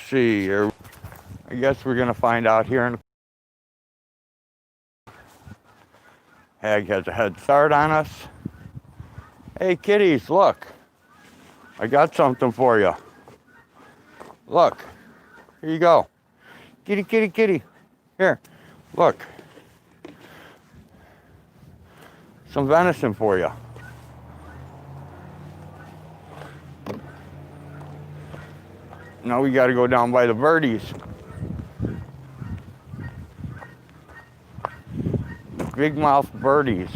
see here. I guess we're gonna find out here in Hag has a head start on us. Hey kitties, look. I got something for you. Look. Here you go. Kitty, kitty, kitty. Here. Look. Some venison for you. Now we gotta go down by the birdies. Big mouth birdies.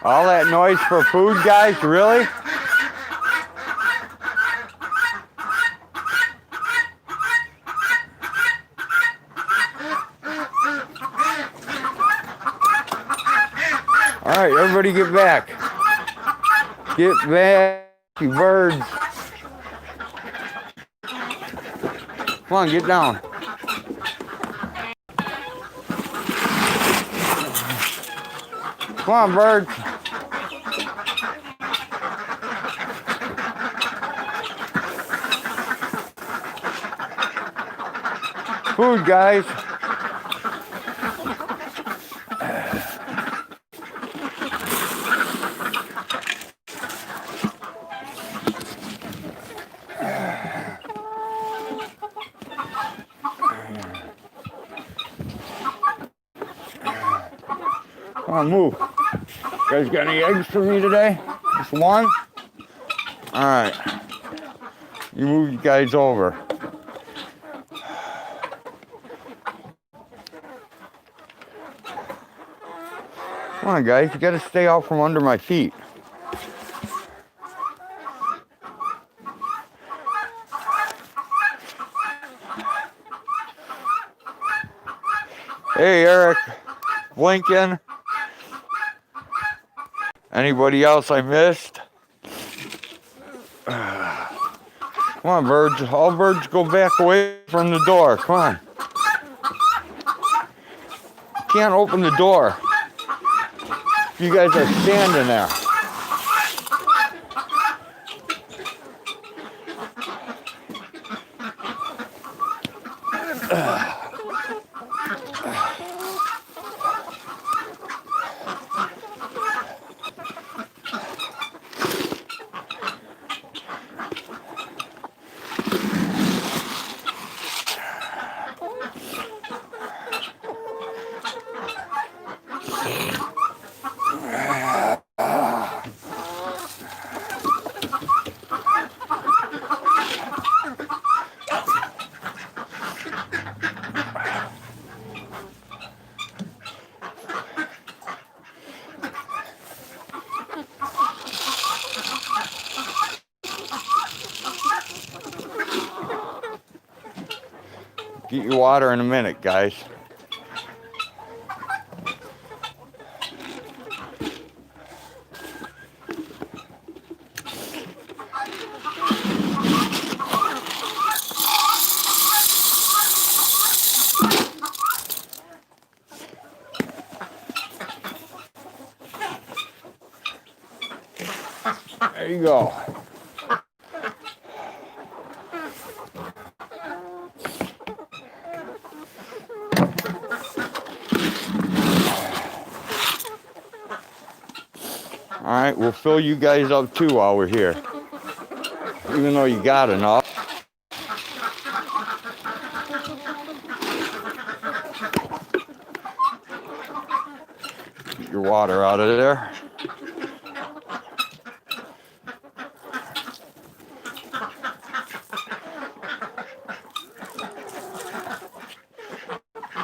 All that noise for food, guys, really? All right, everybody get back. Get back, you birds. Come on, get down. Come on, birds. Food, guys. Come on, move. You guys got any eggs for me today? Just one? All right. You move you guys over. Come on, guys. You got to stay out from under my feet. Hey, Eric. Blinken. Anybody else I missed? Come on, birds. All birds go back away from the door. Come on. You can't open the door. You guys are standing there. Get your water in a minute, guys. There you go. All right, we'll fill you guys up too while we're here. Even though you got enough. Get your water out of there.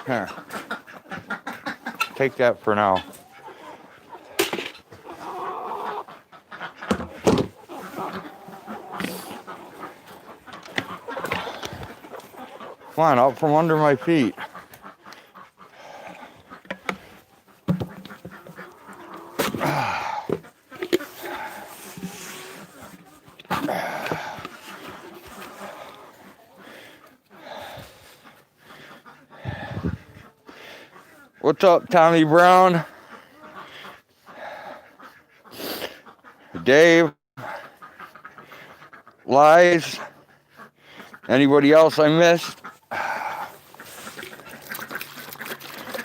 Here. Take that for now. Come on, out from under my feet. What's up, Tommy Brown? Dave? Lies? Anybody else I missed?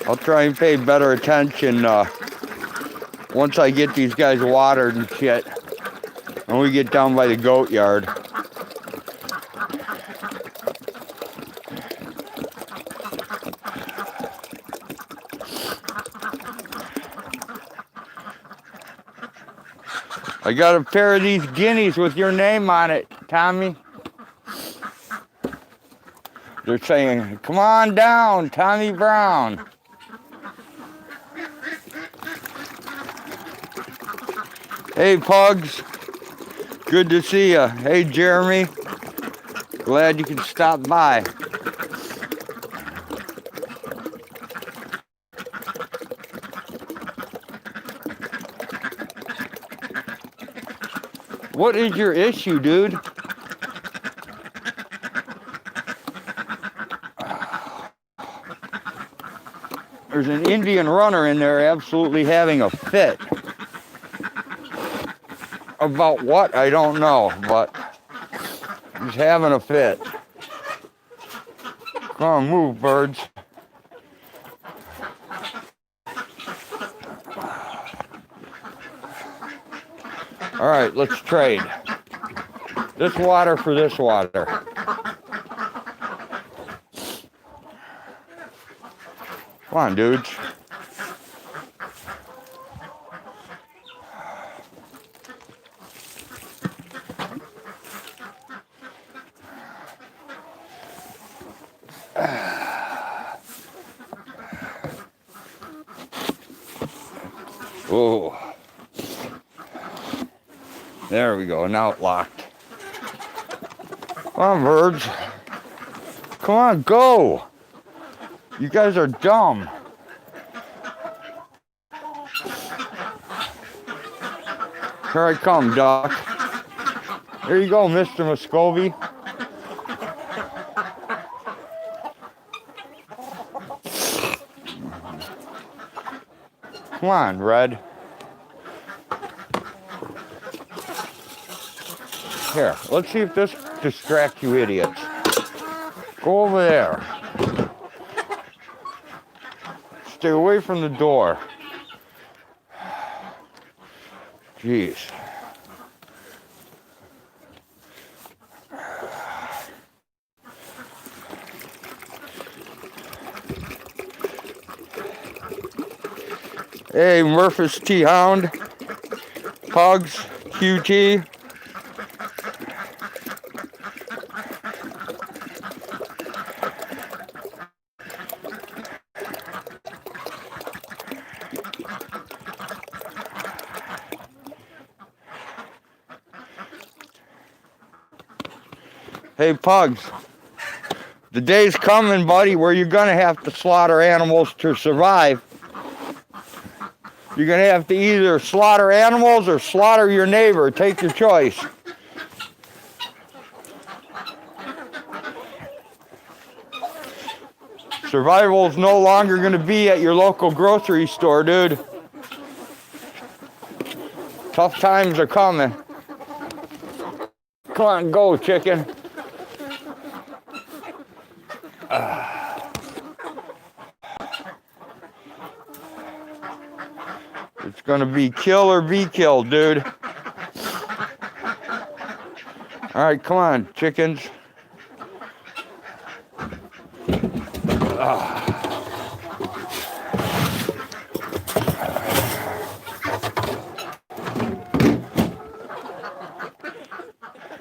I'll try and pay better attention once I get these guys watered and shit. When we get down by the goat yard. I got a pair of these guineas with your name on it, Tommy. They're saying, come on down, Tommy Brown. Hey, Pugs. Good to see you. Hey, Jeremy. Glad you could stop by. What is your issue, dude? There's an Indian runner in there absolutely having a fit. About what? I don't know, but he's having a fit. Come on, move, birds. All right, let's trade. This water for this water. Come on, dudes. Oh. There we go, now it locked. Come on, birds. Come on, go. You guys are dumb. Here I come, Doc. There you go, Mr. Muscovy. Come on, Red. Here, let's see if this distracts you idiots. Go over there. Stay away from the door. Jeez. Hey, Murphys T-Hound. Pugs, QT. Hey, Pugs, the day's coming, buddy, where you're going to have to slaughter animals to survive. You're going to have to either slaughter animals or slaughter your neighbor. Take your choice. Survival is no longer going to be at your local grocery store, dude. Tough times are coming. Come on, go, chicken. It's gonna be kill or be killed, dude. All right, come on, chickens.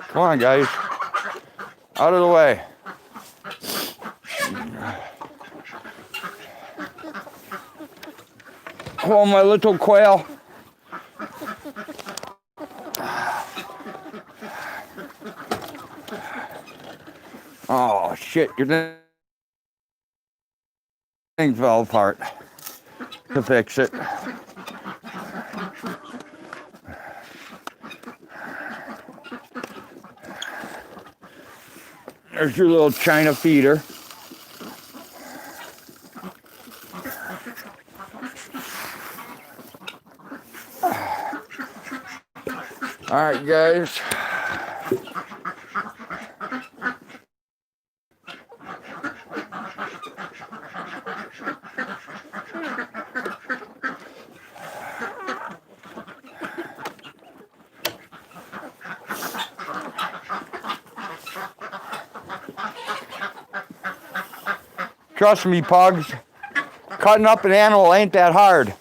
Come on, guys. Out of the way. Oh, my little quail. Oh, shit. Your thing fell apart. To fix it. There's your little China feeder. All right, guys. Trust me, pugs. Cutting up an animal ain't that hard.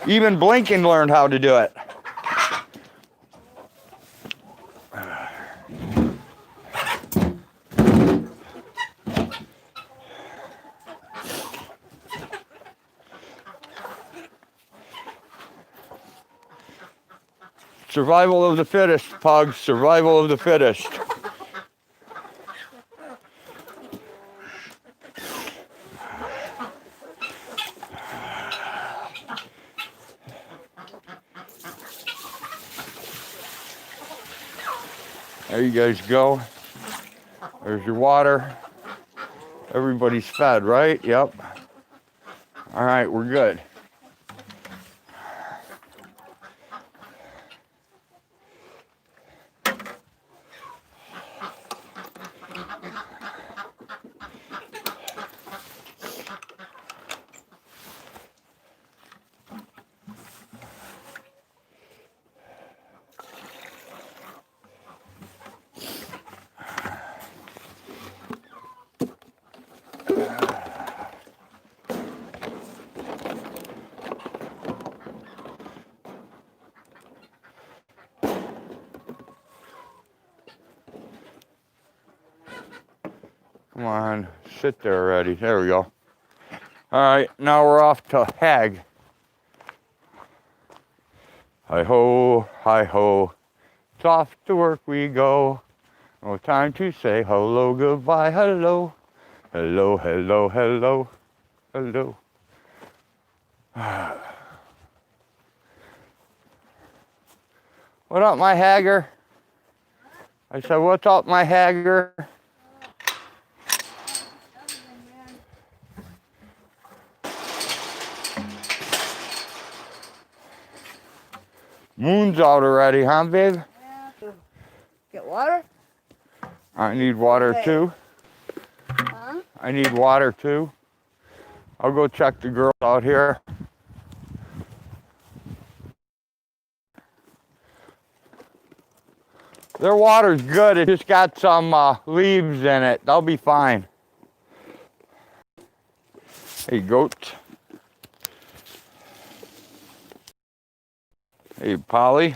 Even Blinken learned how to do it. Survival of the fittest, pugs. Survival of the fittest. There you guys go. There's your water. Everybody's fed, right? Yep. All right, we're good. Come on, sit there already. There we go. All right, now we're off to Hag. Hi-ho, hi-ho. It's off to work we go. No time to say hello, goodbye, hello. Hello, hello, hello, hello. What up, my Hagger? I said, what's up, my Hagger? Moon's out already, huh, babe? Yeah. Get water? I need water too. Huh? I need water too. I'll go check the girls out here. Their water's good. It just got some leaves in it. They'll be fine. Hey, goat. Hey, Polly.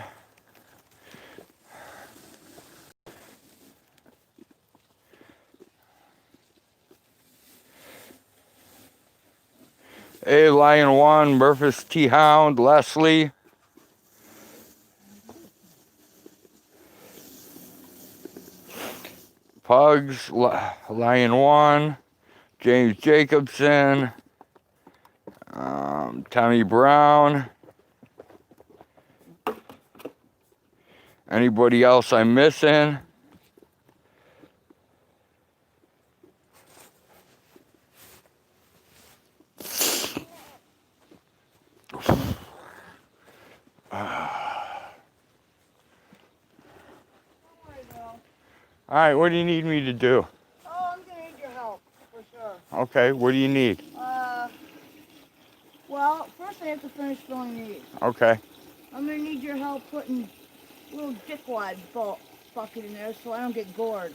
Hey, Lion 1, Murphys T Hound, Leslie. Pugs, Lion 1, James Jacobson, Tommy Brown. Anybody else I'm missing? All right, what do you need me to do? Oh, I'm gonna need your help, for sure. Okay, what do you need? Well, first I have to finish filling these. Okay. I'm gonna need your help putting a little dickwad bucket in there so I don't get gored.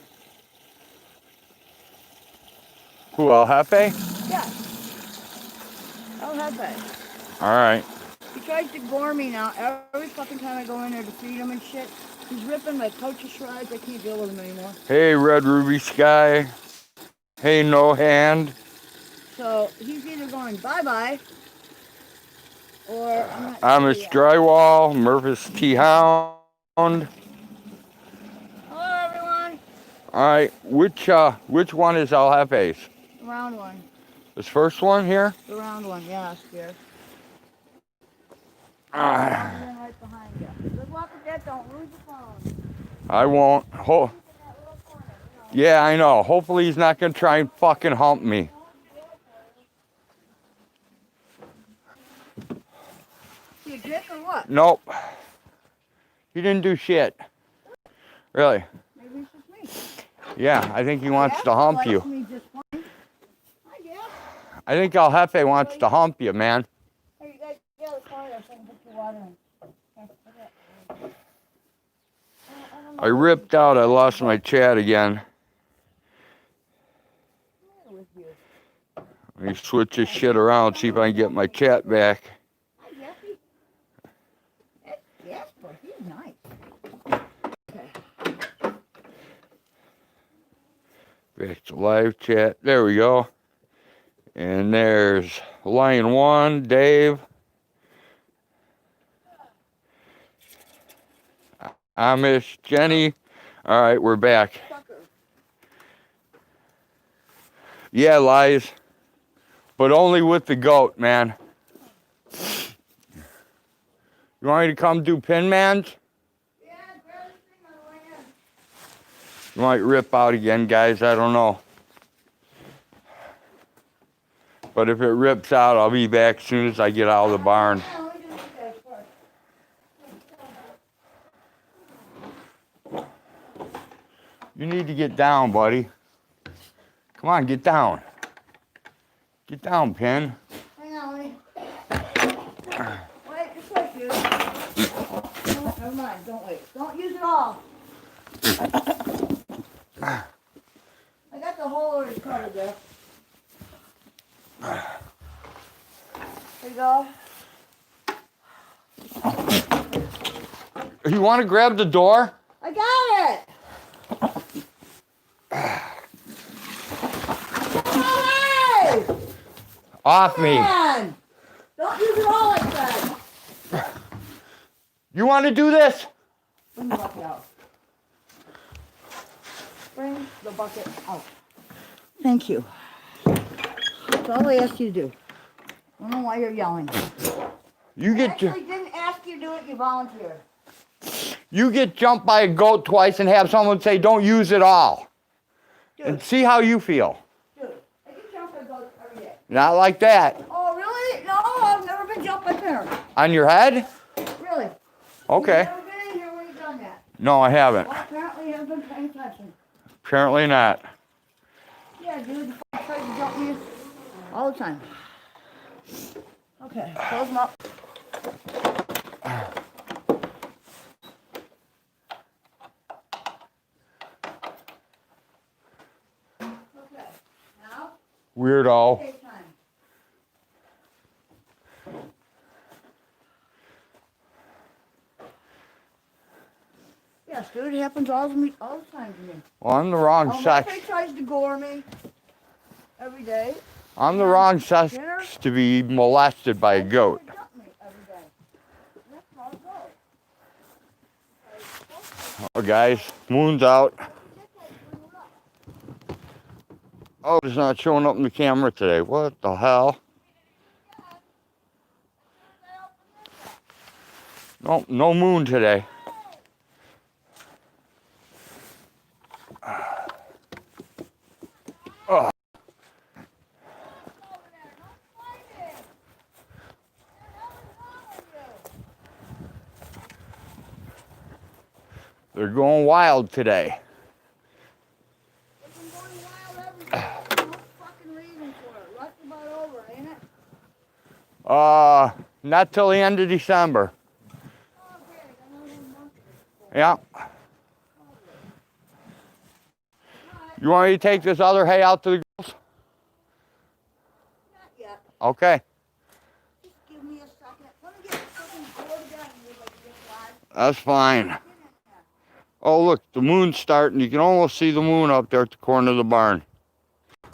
Who, El Jefe? Yeah. I'll have that. All right. He tries to gore me now. Every fucking time I go in there to feed him and shit, he's ripping my pouch of shreds. I can't deal with him anymore. Hey, Red Ruby Sky. Hey, No Hand. So he's either going bye-bye, or I'm not sure Amish yet. Drywall, Murphys T Hound. Hello, everyone. All right, which one is El Jefe's? The round one. This first one here? The round one, yeah, Spear. Ah, Right behind you. Good luck with that. Don't lose your phone. I won't. Yeah, I know. Hopefully he's not gonna try and fucking hump me. You dick or what? Nope. He didn't do shit. Really? Maybe it's just me. Yeah, I think he wants to hump you. Me just fine. I guess. I think El Jefe wants to hump you, man. Hey, you guys get out of the car there so I can put your water in. Okay, I ripped out. I lost my chat again. with you. Let me switch this shit around, see if I can get my chat back. Hi, Jeffy. That's Jasper. He's nice. Okay. Back to live chat. There we go. And there's line 1, Dave. Amish, Jenny. All right, we're back. Yeah, lies. But only with the goat, man. You want me to come do pin mans? Yeah, grab this thing on the way in. You might rip out again, guys. I don't know. But if it rips out, I'll be back as soon as I get out of the barn. You need to get down, buddy. Come on, get down. Get down, Pin. Hang on, wait. Wait, just wait, dude. No, never mind, don't wait. Don't use it all. I got the whole already covered there. There you go. You want to grab the door? I got it! Hey! Off me. Man! Don't use it all like that. You want to do this? Bring the bucket out. Bring the bucket out. Thank you. That's all I asked you to do. I don't know why you're yelling. You I get actually didn't ask you to do it, you volunteered. you get jumped by a goat twice and have someone say, "Don't use it all," Dude, and see how you feel. dude, I get jumped by goats every day. Not like that. Oh, really? No, I've never been jumped by parents. On your head? Really? Okay. You've never been in here when you've done that. No, I haven't. Well, apparently you haven't been paying attention. Apparently not. Yeah, dude, the f*** tries to jump me all the time. Okay, close them up. Okay, now, Weirdo. take time. Yes, dude, it happens all the time to me. Well, I'm the wrong Oh, sex. my tries to gore me every day. I'm the wrong sex to be molested by a goat. They jump me every day. That's how it goes. Oh, guys, moon's out. Oh, it's not showing up in the camera today. What the hell? No, no moon today. Oh. They're going wild today. They've been going wild every day. No fucking reason for it. Rush about over, ain't it? Not till the end of December. Oh, okay. I know one month before. Yeah. You want me to take this other hay out to the girls? Not yet. Okay. Just give me a second. Let me get fucking bored down here like this live. That's fine. Get in there. Oh, look, the moon's starting. You can almost see the moon up there at the corner of the barn.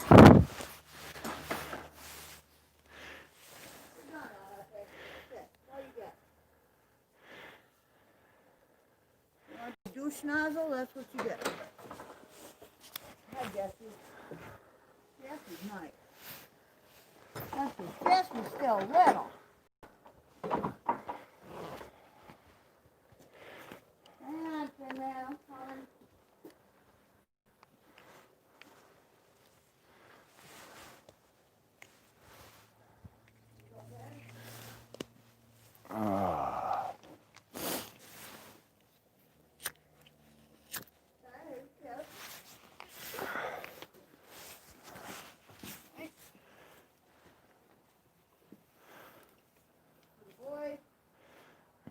You're done, okay? That's it. That's all you get. You want the douche nozzle? That's what you get. Hi, Jesse. Jesse's nice. Jesse's still little. Hang on, Tim, man. I'm coming.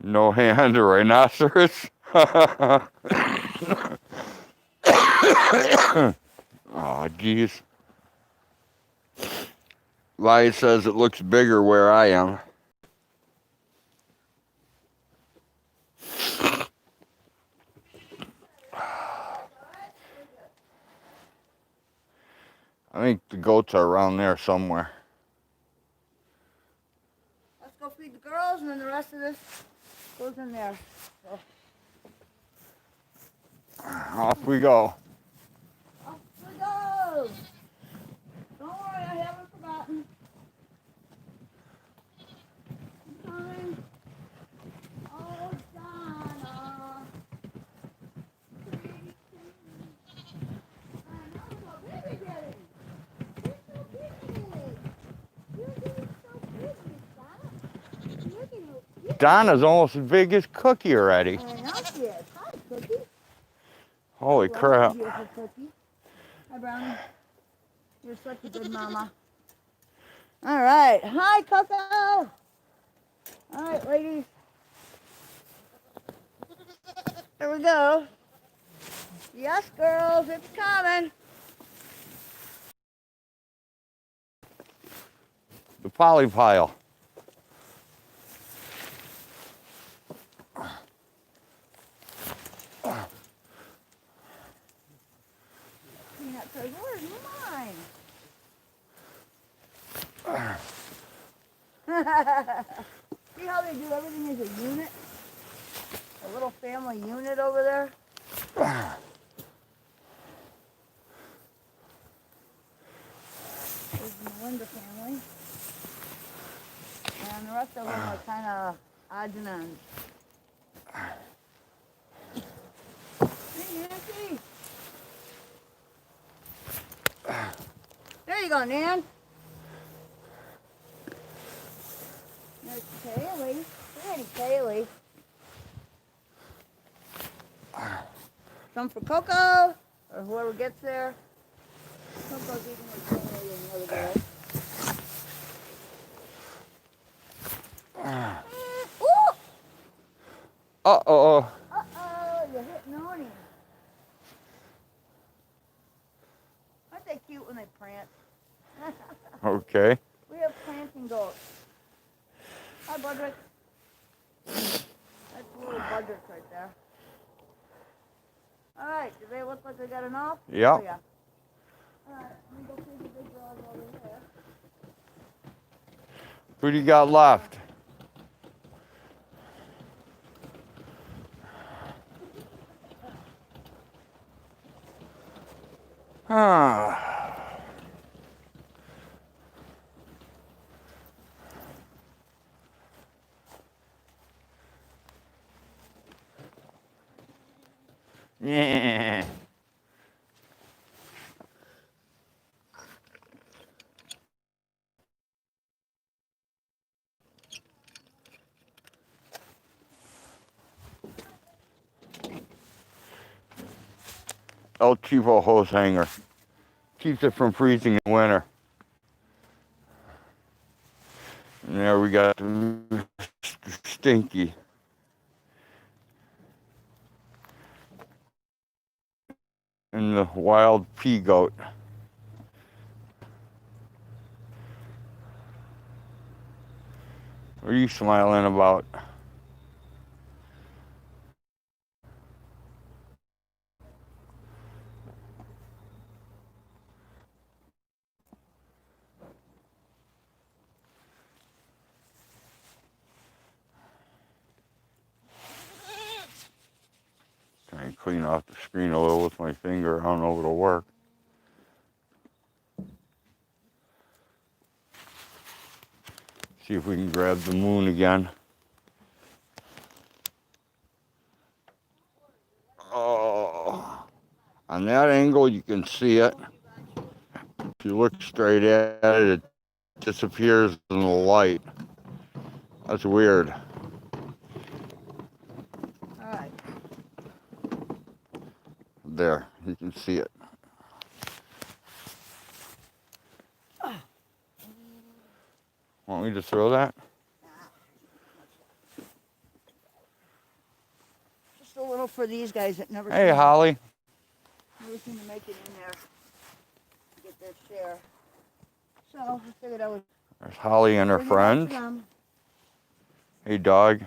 No hand, a rhinoceros. Oh, jeez. Lai says it looks bigger where I am. I think the goats are around there somewhere. Let's go feed the girls, and then the rest of this goes in there. So. Off we go. Off we go. Don't worry, I haven't forgotten. Time. Oh, Donna. Donna's almost as big as Cookie already. I know she is. Hi, Cookie. Holy crap. Beautiful Cookie. Hi, Brownie. You're such a good mama. All right. Hi, Coco. All right, ladies. Here we go. Yes, girls, it's coming. The poly pile. Peanut says, where's mine? See how they do everything as a unit? A little family unit over there. There's the Melinda family. And the rest of them are kind of odds and ends. Hey, Nancy. There you go, Nan. There's Kaylee. Pretty Kaylee. Some for Coco, or whoever gets there. Coco's eating with Kaylee and the other girl. Ooh! Uh-oh. Uh-oh, you're hitting on him. Aren't they cute when they prance? Okay. We have prancing goats. Hi, Budrick. That's little Budrick right there. All right, do they look like they got enough? Yep. Oh, yeah. All right, let me go feed the big girls over there. Who do you got left? Yeah. El Chivo hose hanger. Keeps it from freezing in winter. And there we got Stinky. And the wild pea goat. What are you smiling about? Trying to clean off the screen a little with my finger. I don't know if it'll work. See if we can grab the moon again. Oh, on that angle you can see it. If you look straight at it, it disappears in the light. That's weird. All right. There, you can see it. Want me to throw that? for these guys that never Hey, Holly. never seem to make it in there to get their share. So I figured I would There's Holly and her bring it up to friends. them. Hey, dog.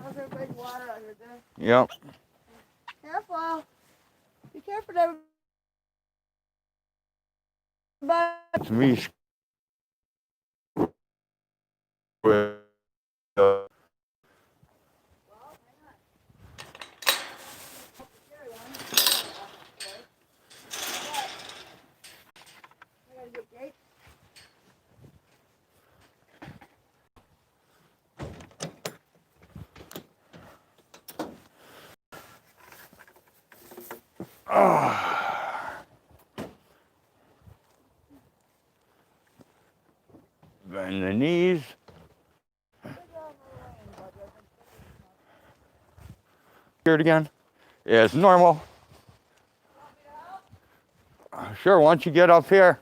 How's everybody's water out here, good? Yep. Careful. Be careful there. But It's me. With, uh, bend the knees. Hear it again? Yeah, it's normal. Sure, once you get up here.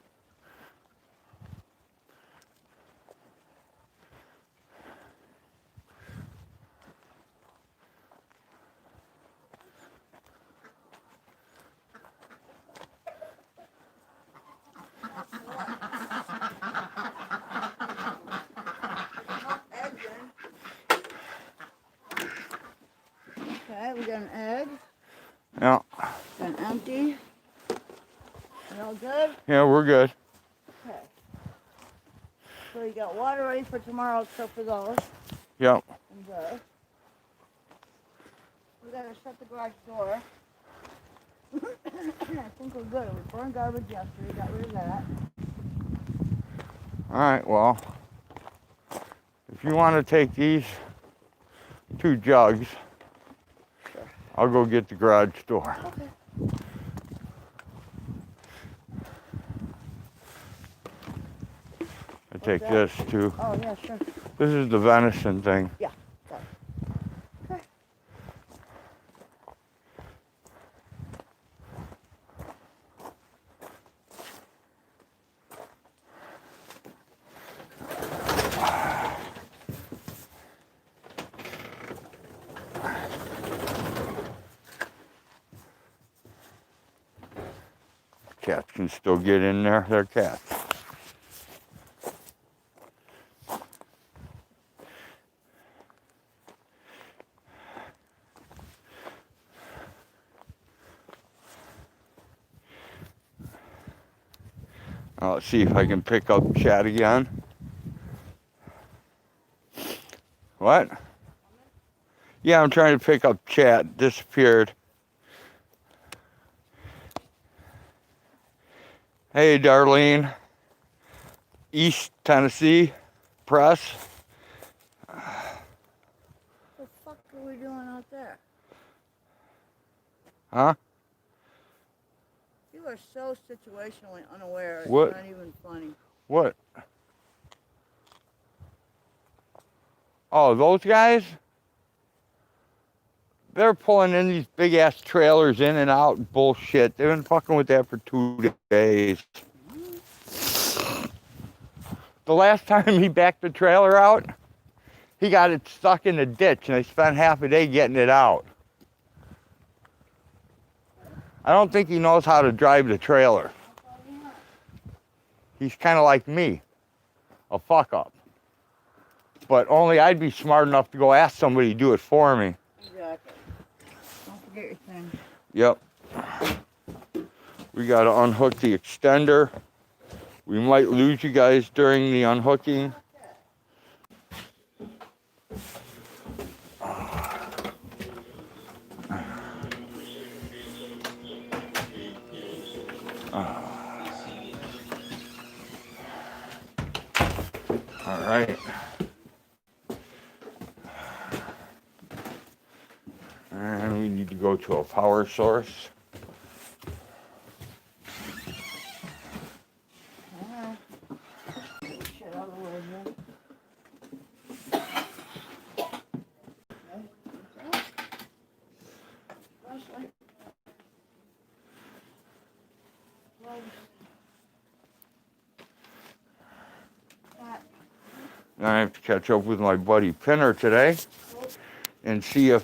okay, we got an egg. Yeah. Got an empty. You all good? Yeah, we're good. Okay. So you got water ready for tomorrow except for those. Yep. And this. We gotta shut the garage door. I think we're good. We burned garbage yesterday, got rid of that. All right, well, if you want to take these 2 jugs, Sure. I'll go get the garage door. Okay. I take that? this too. Oh, yeah, sure. This is the venison thing. Yeah, got it. Okay. Cats can still get in there. They're cats. Let's see if I can pick up Chad again. What? Yeah, I'm trying to pick up Chad. Disappeared. Hey, Darlene. East Tennessee Press. What the fuck are we doing out there? Huh? You are so situationally unaware. It's What? not even funny. What? Oh, those guys? They're pulling in these big ass trailers in and out and bullshit. They've been fucking with that for 2 days. The last time he backed the trailer out, he got it stuck in the ditch and they spent half a day getting it out. I don't think he knows how to drive the trailer. He's kind of like me, a fuck up. But only I'd be smart enough to go ask somebody to do it for me. Exactly. Don't forget your thing. Yep. We got to unhook the extender. We might lose you guys during the unhooking. All right. And we need to go to a power source. Shit out of the way here. I have to catch up with my buddy Pinner today. and see if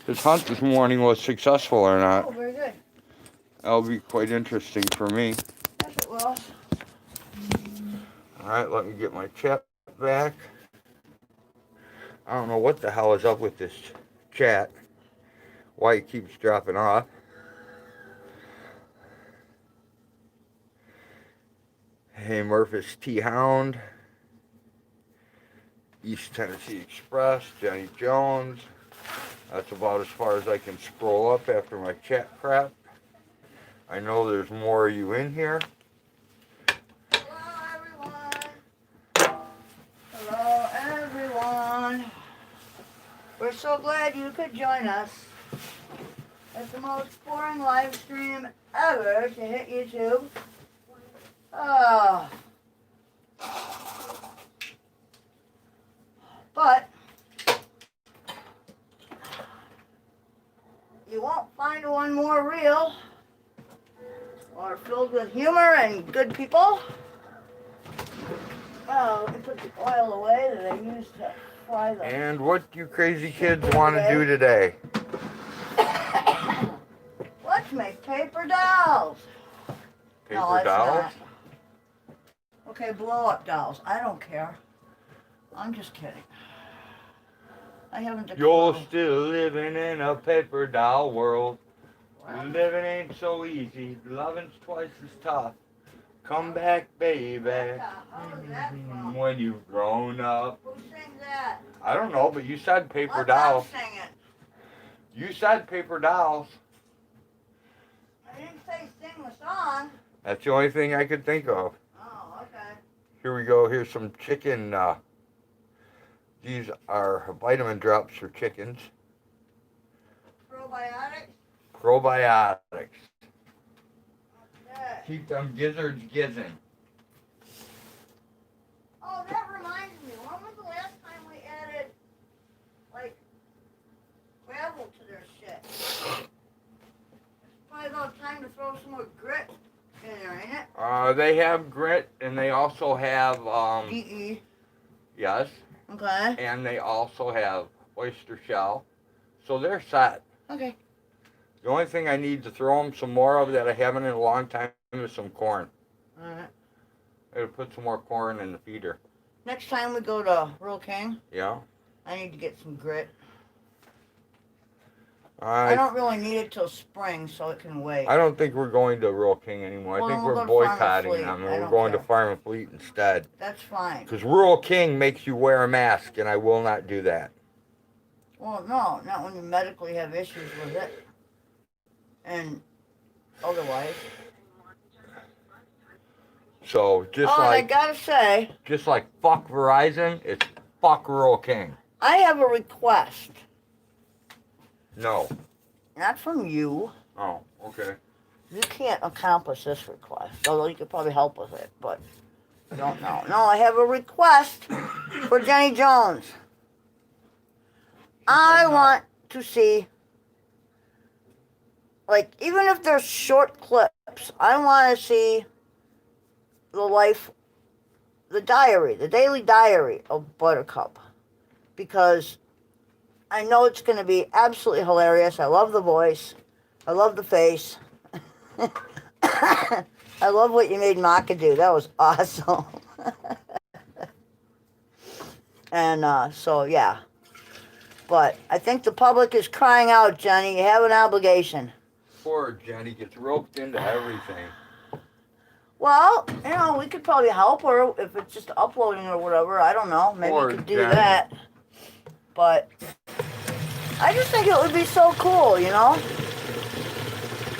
his hunt this morning was successful or Oh, not. very good. That'll be quite interesting for me. Yes, it will. All right, let me get my chat back. I don't know what the hell is up with this chat. Why it keeps dropping off. Hey, Murphys T Hound, East Tennessee Express, Jenny Jones. That's about as far as I can scroll up after my chat crap. I know there's more of you in here. Hello, everyone. Hello, everyone. We're so glad you could join us. It's the most boring live stream ever to hit YouTube. Oh. But you won't find one more real or filled with humor and good people. Well, we put the oil away that I used to fry the... And what you crazy kids want to do today? Let's make paper dolls. Paper No, let's dolls? not. Okay, blow up dolls. I don't care. I'm just kidding. I haven't a You're clue. still living in a paper doll world. What? Living ain't so easy. Loving's twice as tough. Come back, baby. What the hell is that from? When you've grown up. Who sings that? I don't know, but you said paper Let dolls. them sing it. You said paper dolls. I didn't say sing the song. That's the only thing I could think of. Oh, okay. Here we go. Here's some chicken. These are vitamin drops for chickens. Probiotics? Probiotics. Okay. Keep them gizzards gizzing. Oh, that reminds me. When was the last time we added, like, gravel to their shit? It's probably about time to throw some more grit in there, ain't it? They have grit, and they also have DE. yes, Okay. and they also have oyster shell. So they're set. Okay. The only thing I need to throw them some more of that I haven't in a long time is some corn. Alright. I gotta put some more corn in the feeder. Next time we go to Rural King, Yeah. I need to get some grit. I don't really need it till spring, so it can wait. I don't think we're going to Rural King anymore. Well, I think we'll we're go to Farm and boycotting Fleet. them, and I we're don't going to care. Farm and Fleet instead. That's fine. Because Rural King makes you wear a mask, and I will not do that. Well, no, not when you medically have issues with it. And otherwise. So just Oh, and I like gotta say, fuck Verizon, it's fuck Rural King. I have a request. No. Not from you. Oh, okay. You can't accomplish this request, although you could probably help with it, but I don't know. No, I have a request for Jenny Jones. I want to see, like, even if they're short clips, I want to see the diary, the daily diary of Buttercup. Because I know it's going to be absolutely hilarious. I love the voice. I love the face. I love what you made Maka do. That was awesome. And so, yeah. But I think the public is crying out, Jenny. You have an obligation. Poor Jenny gets roped into everything. Well, you know, we could probably help her if it's just uploading or whatever. I don't know. Maybe Poor we could do Jenny. that. But I just think it would be so cool, you know?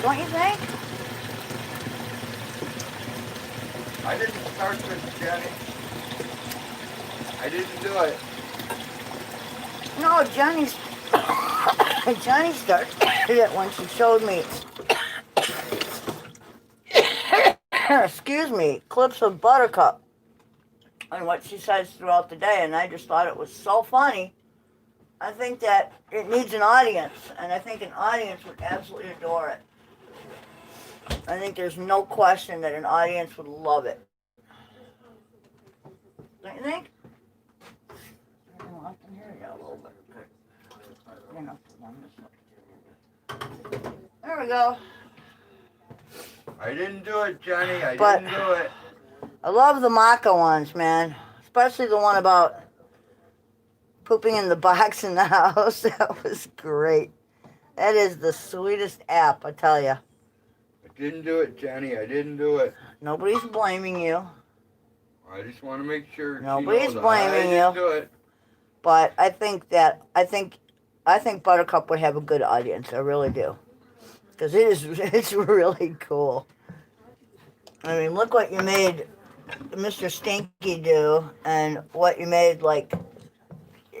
Don't you think? I didn't start this, Jenny. I didn't do it. No, Johnny started it when she showed me, excuse me, clips of Buttercup and what she says throughout the day, and I just thought it was so funny. I think that it needs an audience, and I think an audience would absolutely adore it. I think there's no question that an audience would love it. Don't you think? I can hear you a little bit. enough to run this way. There we go. I didn't do it, Jenny. I But- didn't do it. I love the maca ones, man. Especially the one about pooping in the box in the house. That was great. That is the sweetest app, I tell you. I didn't do it, Jenny. I didn't do it. Nobody's blaming you. I just want to make sure. Nobody's she knows blaming I didn't do it. But I think Buttercup would have a good audience. I really do. Because it's really cool. I mean, look what you made Mr. Stinky do, and what you made, like,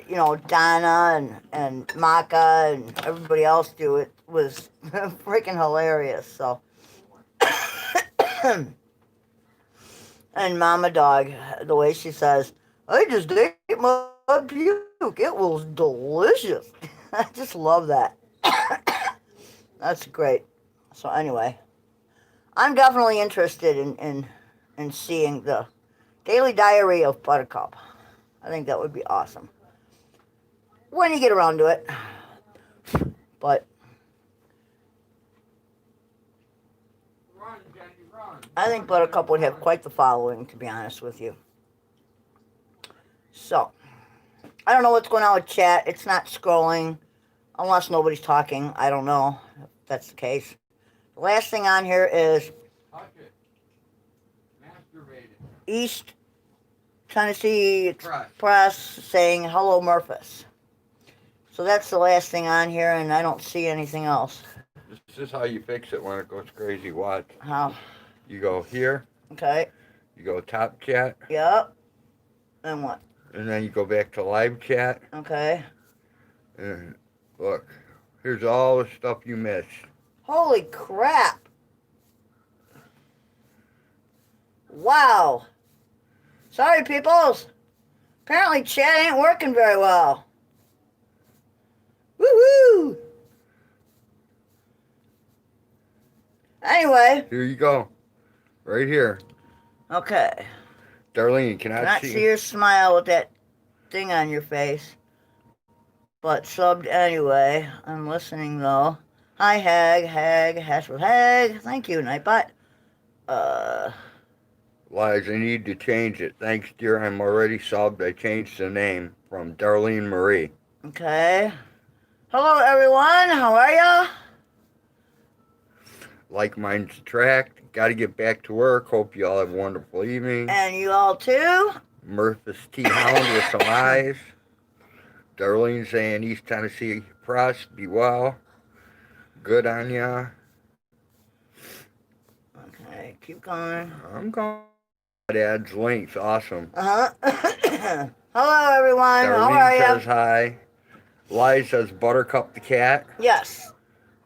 you know, Donna and Maka and everybody else do. It was freaking hilarious. So, and Mama Dog, the way she says, "I just ate my puke. It was delicious." I just love that. That's great. So anyway, I'm definitely interested in seeing the Daily Diary of Buttercup. I think that would be awesome. When you get around to it. But Run, Jenny, run. I think Buttercup would have quite the following, to be honest with you. So, I don't know what's going on with chat. It's not scrolling. Unless nobody's talking. I don't know if that's the case. The last thing on here is Touch it. Masturbated. East Tennessee Press. Express saying hello, Murphys. So that's the last thing on here, and I don't see anything else. This is how you fix it when it goes crazy. Watch. How? You go here. Okay. You go top chat. Yep. And what? And then you go back to live chat. Okay. And look, here's all the stuff you missed. Holy crap. Wow. Sorry, peoples. Apparently chat ain't working very well. Woo-hoo! Anyway. Here you go. Right here. Okay. Darlene, can I Cannot see your smile with that thing on your face. But subbed anyway. I'm listening though. Hi, Hag. Hag. Thank you, Nightbot. Lies, I need to change it. Thanks, dear. I'm already subbed. I changed the name from Darlene Marie. Okay. Hello, everyone. How are ya? Like minds attract. Got to get back to work. Hope you all have a wonderful evening. And you all too? Murphys T. Hound with some eyes. Darlene saying East Tennessee Press. Be well. Good on ya. Okay, keep going. I'm going. That adds links. Awesome. Hello, everyone. How are Darlene ya? says hi. Lies says Buttercup the cat. Yes.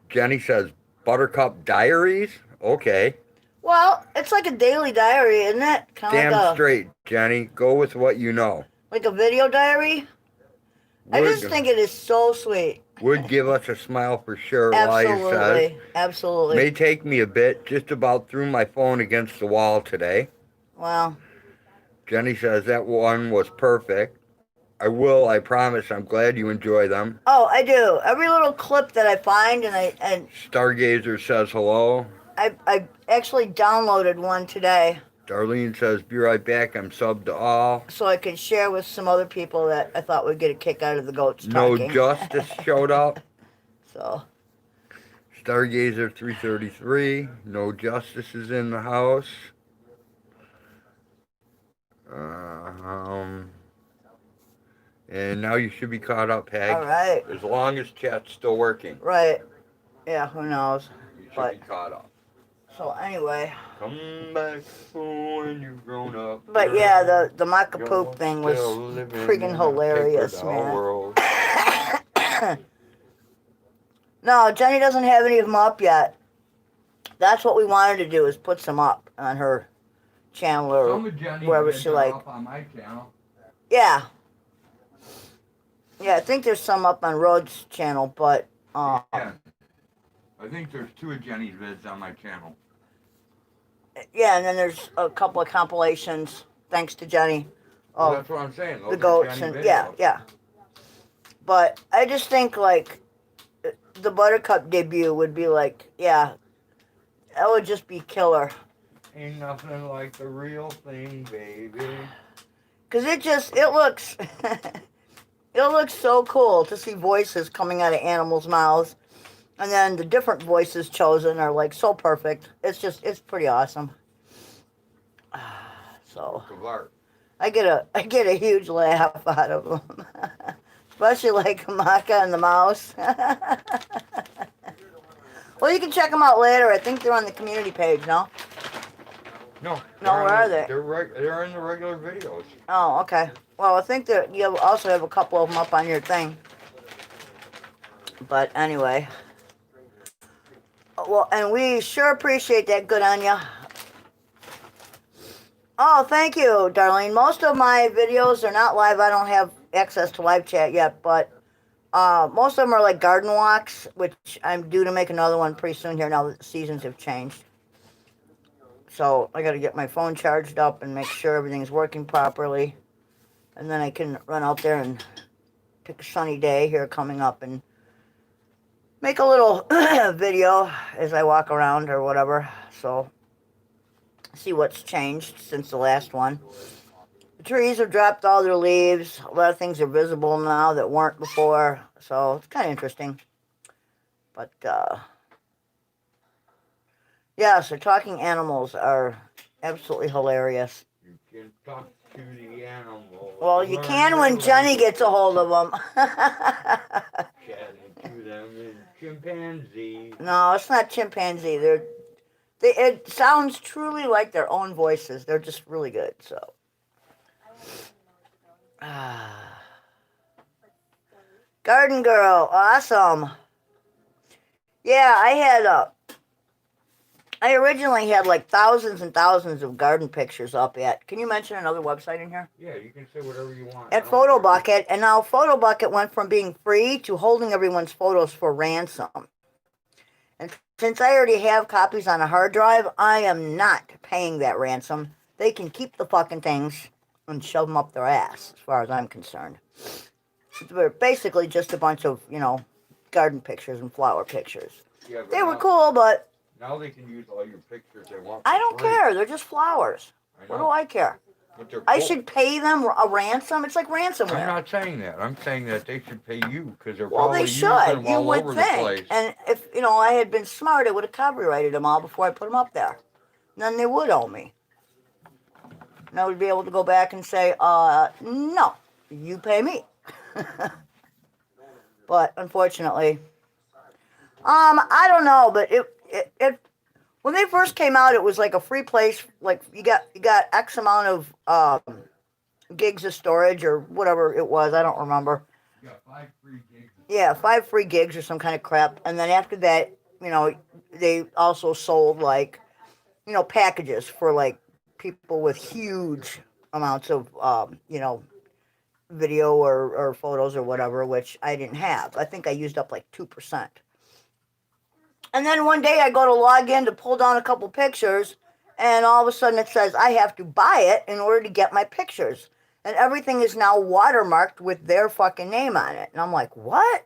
Jenny says Buttercup Diaries. Okay. Well, it's like a daily diary, isn't it? Kind of Damn like straight, Jenny. Go with what you know. like a video diary. I Would, just think it is so sweet. would give us a smile for sure, Lies says. Absolutely. Absolutely. May take me a bit. Just about threw my phone against the wall today. Wow. Jenny says that one was perfect. I promise. I'm glad you enjoy them. Oh, I do. Every little clip that I find, and Stargazer says hello. I actually downloaded one today Darlene says, be right back. I'm subbed to all. so I could share with some other people that I thought would get a kick out of the goats No talking. Justice showed up. So, Stargazer 333. No Justice is in the house. And now you should be caught up, Hag. all right. As long as chat's still working, Right. Yeah, who knows? you should But- be caught up. So anyway. Come back when you've grown up. But yeah, the maca You're poop thing was still living freaking in a hilarious, paper-doll man. world. No, Jenny doesn't have any of them up yet. That's what we wanted to do, is put some up on her channel or Some of Jenny's wherever vids she are like. up on my channel. Yeah. Yeah, I think there's some up on Rhodes' channel, but Yeah. I think there's 2 of Jenny's vids on my channel. yeah, and then there's a couple of compilations, thanks to Jenny. Well, Oh, that's what I'm saying. Those the are goats Jenny and yeah, videos. yeah. But I just think, like, the Buttercup debut would be like, yeah, that would just be killer. Ain't nothing like the real thing, baby. Because it looks, it looks so cool to see voices coming out of animals' mouths. And then the different voices chosen are like so perfect. It's pretty awesome. So I get a huge laugh out of them, especially like Maka and the mouse. Well, you can check them out later. I think they're on the community page, no? No. No, where are they? They're in the regular videos. Oh, okay. Well, I think that you also have a couple of them up on your thing. But anyway. Well, and we sure appreciate that, good on ya. Oh, thank you, Darlene. Most of my videos are not live. I don't have access to live chat yet, but most of them are like garden walks, which I'm due to make another one pretty soon here now that the seasons have changed. So I got to get my phone charged up and make sure everything's working properly. And then I can run out there and pick a sunny day here coming up and make a little video as I walk around or whatever. So see what's changed since the last one. The trees have dropped all their leaves. A lot of things are visible now that weren't before. So it's kind of interesting. But yeah, so talking animals are absolutely hilarious. You can talk to the animals. Well, you can when Jenny gets a hold of them. Chatting to them in chimpanzee. No, it's not chimpanzee. It sounds truly like their own voices. They're just really good. So, Garden Girl, awesome. Yeah, I originally had like thousands and thousands of garden pictures up at. Can you mention another website in here? Yeah, you can say whatever you want. At PhotoBucket, and now PhotoBucket went from being free to holding everyone's photos for ransom. And since I already have copies on a hard drive, I am not paying that ransom. They can keep the fucking things and shove them up their ass, as far as I'm concerned. They're basically just a bunch of, garden pictures and flower pictures. Yeah, they were cool, but now they can use all your pictures they want. I don't care. They're just flowers. What do I care? But they're cool. I should pay them a ransom. It's like ransomware. I'm not saying that. I'm saying that they should pay you because they're well, probably they should. using them You all would over think. the place. And if I had been smart, I would have copyrighted them all before I put them up there. And then they would owe me. And I would be able to go back and say, no, you pay me. But unfortunately, I don't know, but it when they first came out, it was like a free place. Like you got X amount of gigs of storage or whatever it was. I don't remember. You got 5 free gigs. Yeah, 5 free gigs or some kind of crap. And then after that, they also sold like, packages for like people with huge amounts of, video or photos or whatever, which I didn't have. I think I used up like 2%. And then one day I go to log in to pull down a couple pictures, and all of a sudden it says I have to buy it in order to get my pictures. And everything is now watermarked with their fucking name on it. And I'm like, what?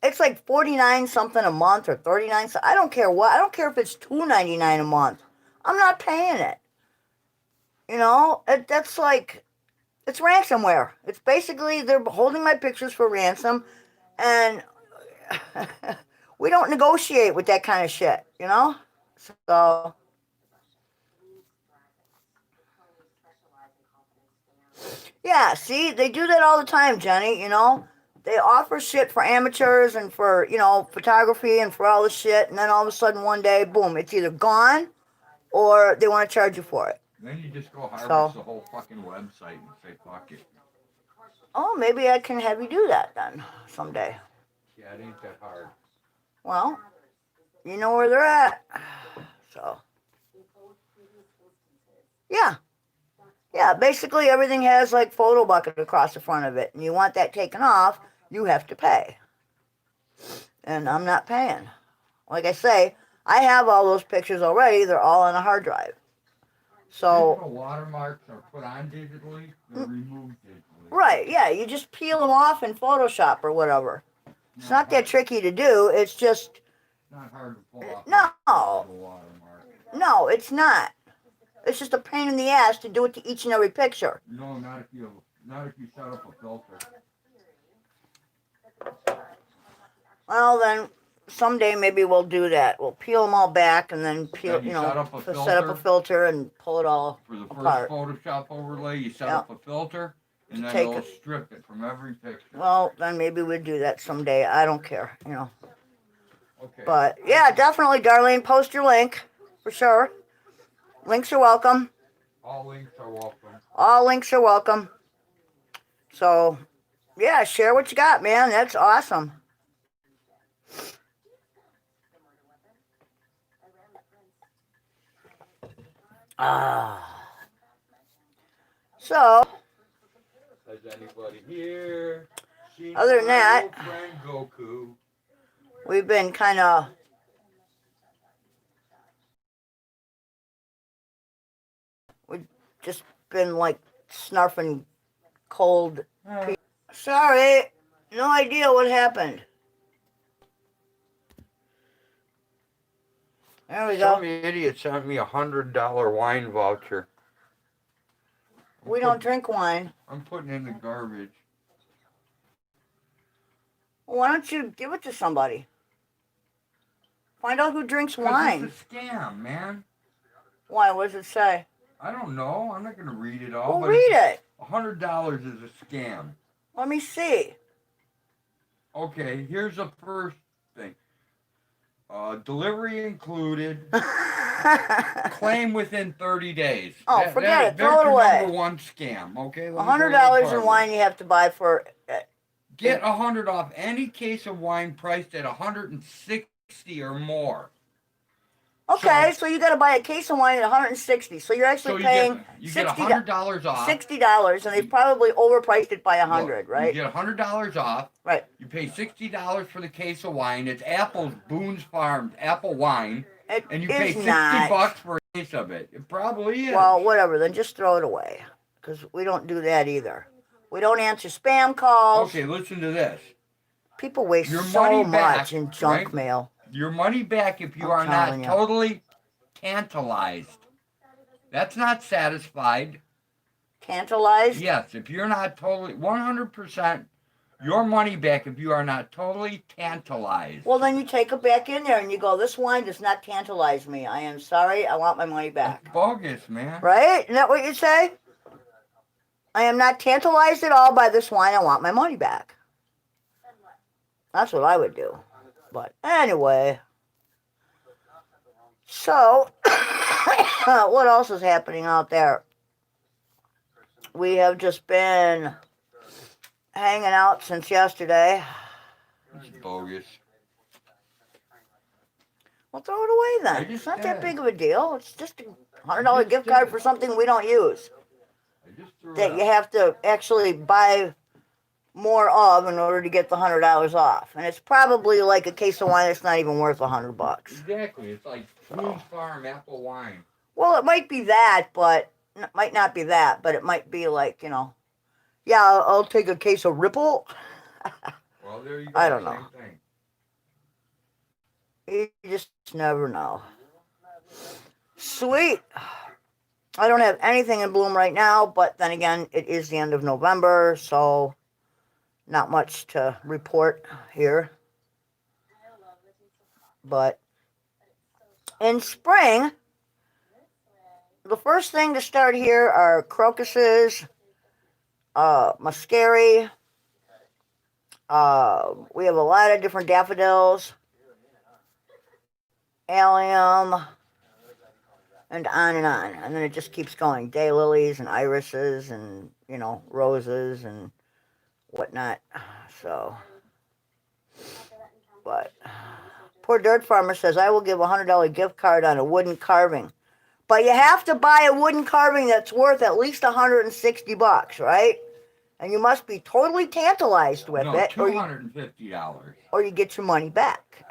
It's like 49 something a month or 39. I don't care what. I don't care if it's $2.99 a month. I'm not paying it. That's like, it's ransomware. It's basically they're holding my pictures for ransom, and we don't negotiate with that kind of shit, So, yeah, see, they do that all the time, Jenny, They offer shit for amateurs and for, photography and for all this shit, and then all of a sudden one day, boom, it's either gone or they want to charge you for it. Then you just go harvest the whole fucking website and say, fuck it. Oh, maybe I can have you do that then someday. Yeah, it ain't that hard. Well, you know where they're at. So, yeah. Yeah, basically everything has like photo bucket across the front of it. And you want that taken off, you have to pay. And I'm not paying. Like I say, I have all those pictures already. They're all on a hard drive. So digital watermarks are put on digitally, they're removed digitally. right, yeah, you just peel them off in Photoshop or whatever. It's not that tricky to do. It's just It's not hard to pull off no, a digital watermark. no, it's not. It's just a pain in the ass to do it to each and every picture. No, not if you set up a filter. Well, then someday maybe we'll do that. We'll peel them all back and then peel, Then you set up a set up a filter and pull it all For the first apart. Photoshop overlay, you set up a filter, and then Take it'll it. strip it from every picture. Well, then maybe we'll do that someday. I don't care, Okay. But yeah, definitely, Darlene, post your link for sure. Links are welcome. All links are welcome. All links are welcome. So, yeah, share what you got, man. That's awesome. So, Has anybody here seen Other than my that- old friend Goku? we've been kind of just been like snarfing cold. Sorry, no idea what happened. There we Some go. idiot sent me $100 wine voucher. We don't drink wine. I'm putting in the garbage. Well, why don't you give it to somebody? Find out who drinks 'Cause wine. it's a scam, man. Why? What does it say? I don't know. I'm not gonna read it all. Well, but read it. $100 is a scam. Let me see. Okay, here's the first thing. Delivery included. Claim within 30 days. Oh, forget it. Throw it There's your away. number one scam. Okay. let me go $100 further. in wine you have to buy for. Get 100 off any case of wine priced at 160 or more. Okay, so you got to buy a case of wine at 160. So you're actually paying you get $60 $100 off. $60, and they probably overpriced it by 100, Look, right? You get $100 off. Right. You pay $60 for the case of wine. It's Apple's Boone's Farm apple wine, It and you is pay $60 not. for a case of it. It probably is. Well, whatever. Then just throw it away, because we don't do that either. We don't answer spam calls. Okay, listen to this. People waste Your so money much back, in junk right? mail. Your money back if you I'm are not telling you. totally tantalized. That's not satisfied. Tantalized? Yes, if you're not totally 100%, your money back if you are not totally tantalized. Well, then you take it back in there and you go, this wine does not tantalize me. I am sorry. I want my money back. That's bogus, man. Right? Isn't that what you say? I am not tantalized at all by this wine. I want my money back. That's what I would do. But anyway. So, what else is happening out there? We have just been hanging out since yesterday. It's bogus. Well, throw it away then. I It's just not that did. big of a deal. It's just a $100 gift card for something we don't use. I just threw That it you out. have to actually buy more of in order to get the $100 off. And it's probably like a case of wine that's not even worth $100. Exactly. It's like Boone's Farm apple wine. Well, it might be that, but it might not be that, but it might be like, yeah, I'll take a case of Ripple. Well, there you go. I don't know. Same thing. You just never know. Sweet. I don't have anything in bloom right now, but then again, it is the end of November, so not much to report here. But in spring, the first thing to start here are crocuses, muscari. We have a lot of different daffodils, allium, and on and on. And then it just keeps going. Daylilies and irises and, roses and whatnot. So, but poor dirt farmer says, I will give a $100 gift card on a wooden carving. But you have to buy a wooden carving that's worth at least $160, right? And you must be totally tantalized with No, it. $250. Or you get your money back.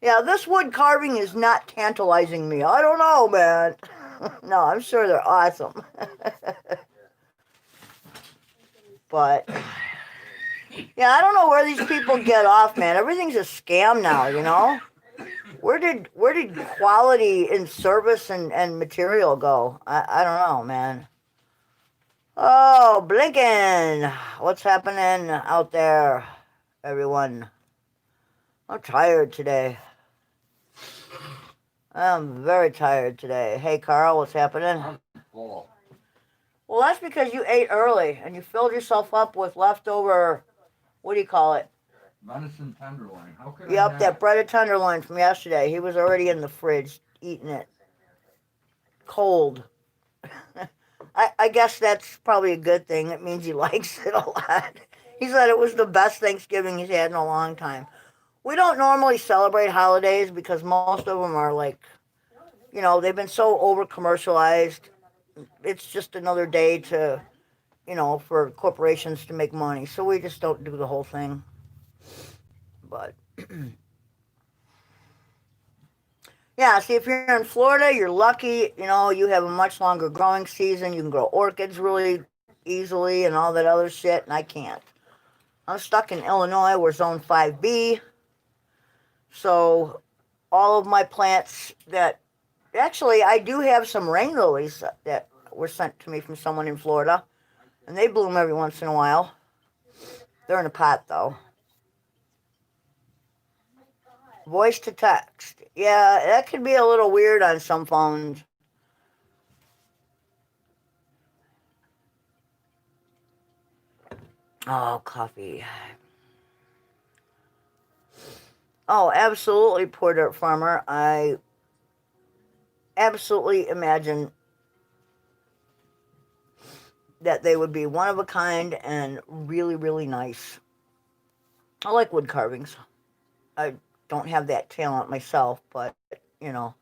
Yeah, this wood carving is not tantalizing me. I don't know, man. No, I'm sure they're awesome. But yeah, I don't know where these people get off, man. Everything's a scam now, you know? Where did quality in service and material go? I don't know, man. Oh, Blinken. What's happening out there, everyone? I'm tired today. I'm very tired today. Hey, Carl, what's happening? I'm full. Well, that's because you ate early and you filled yourself up with leftover, what do you call it? Venison tenderloin. How could Yep, that breaded tenderloin from yesterday. He was already in the fridge eating it. Cold. I guess that's probably a good thing. It means he likes it a lot. He said it was the best Thanksgiving he's had in a long time. We don't normally celebrate holidays because most of them are like, you know, they've been so over commercialized. It's just another day to, you know, for corporations to make money. So we just don't do the whole thing. But yeah, see, if you're in Florida, you're lucky. You know, you have a much longer growing season. You can grow orchids really easily and all that other shit, and I can't. I'm stuck in Illinois. We're Zone 5B. So all of my plants that... Actually, I do have some rain lilies that were sent to me from someone in Florida, and they bloom every once in a while. They're in a pot, though. Voice to text. Yeah, that could be a little weird on some phones. Oh, coffee. Oh, absolutely, Poor Dirt Farmer. I absolutely imagine that they would be one of a kind and really, really nice. I like wood carvings. I don't have that talent myself, but, you know.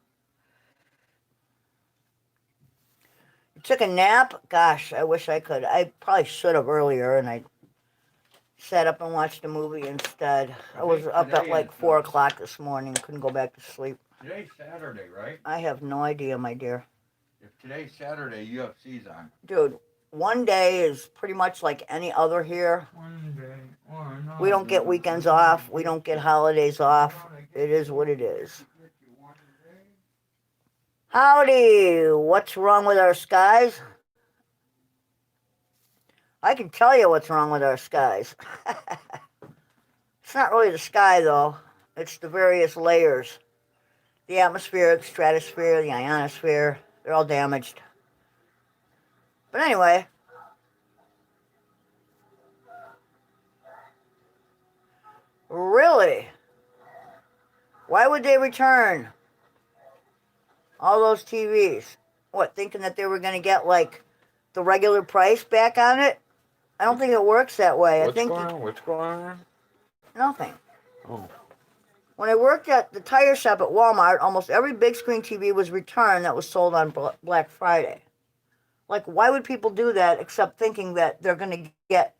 You took a nap? Gosh, I wish I could. I probably should have earlier, and I sat up and watched a movie instead. I was up at like 4 o'clock this morning. Couldn't go back to sleep. Today's Saturday, right? I have no idea, my dear. If today's Saturday, UFC's on. Dude, one day is pretty much like any other here. One day, we don't get weekends off. We don't get holidays off. It is what it is. Howdy! What's wrong with our skies? I can tell you what's wrong with our skies. It's not really the sky, though. It's the various layers. The atmosphere, the stratosphere, the ionosphere. They're all damaged. But anyway. Really? Why would they return all those TVs? What, thinking that they were going to get, like, the regular price back on it? I don't think it works that way. What's going on? Nothing. Oh. When I worked at the tire shop at Walmart, almost every big screen TV was returned that was sold on Black Friday. Like, why would people do that except thinking that they're going to get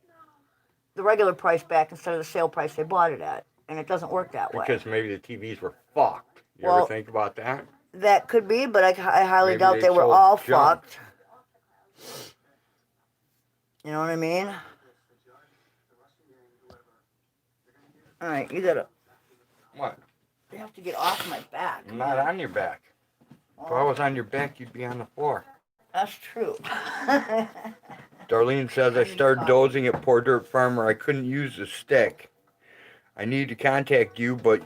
the regular price back instead of the sale price they bought it at? And it doesn't work that way. Because maybe the TVs were fucked. You Well, ever think about that? That could be, but I highly Maybe doubt they were sold all junk. fucked. You know what I mean? Alright, you gotta... What? You have to get off my back. I'm not on your back. If I was on your back, you'd be on the floor. That's true. Darlene says, I started dozing at Poor Dirt Farmer. I couldn't use the stick. I need to contact you, but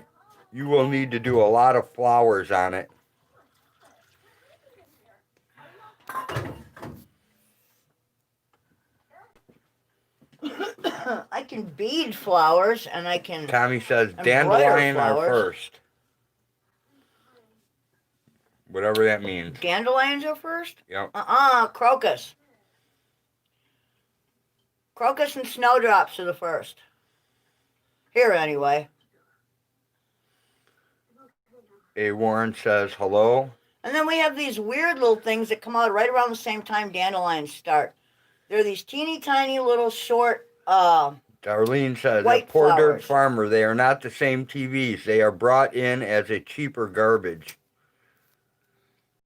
you will need to do a lot of flowers on it. I can bead flowers, and I can... Tommy says, embroider dandelion are flowers. first. Whatever that means. Dandelions are first? Yep. Crocus. Crocus and snowdrops are the first. Here, anyway. A. Warren says, hello. And then we have these weird little things that come out right around the same time dandelions start. They're these teeny tiny little short, Darlene says, white at Poor Dirt flowers. Farmer, they are not the same TVs. They are brought in as a cheaper garbage.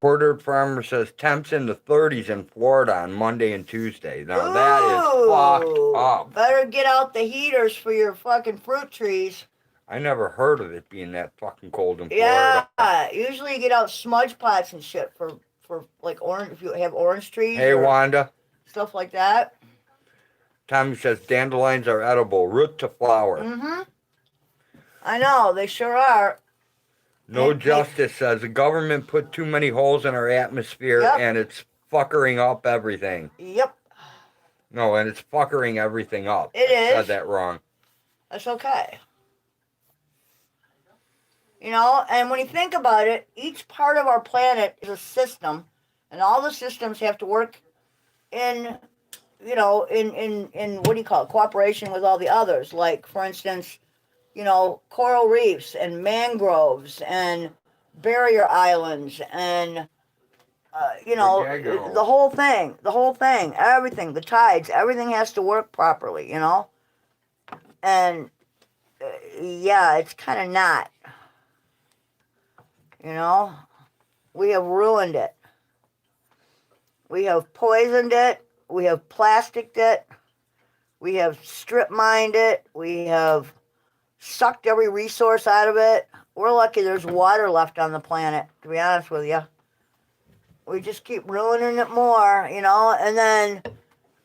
Porter Farmer says temps in the 30s in Florida on Monday and Tuesday. Now that is fucked up. Better get out the heaters for your fucking fruit trees. I never heard of it being that fucking cold in Florida. Yeah, usually you get out smudge pots and shit for like orange, if you have orange trees. Hey, Wanda. Stuff like that. Tommy says dandelions are edible, root to flower. Mm-hmm. I know, they sure are. No Justice says the government put too many holes in our atmosphere and it's fuckering up everything. Yep. No, and it's fuckering everything up. It is. I said that wrong. That's okay. You know, and when you think about it, each part of our planet is a system, and all the systems have to work in, you know, in what do you call it, cooperation with all the others. Like, for instance, you know, coral reefs and mangroves and barrier islands and, you know, the whole thing, everything, the tides, everything has to work properly, you know? And, yeah, it's kind of not. You know? We have ruined it. We have poisoned it. We have plasticked it. We have strip mined it. We have sucked every resource out of it. We're lucky there's water left on the planet, to be honest with you. We just keep ruining it more, you know? And then,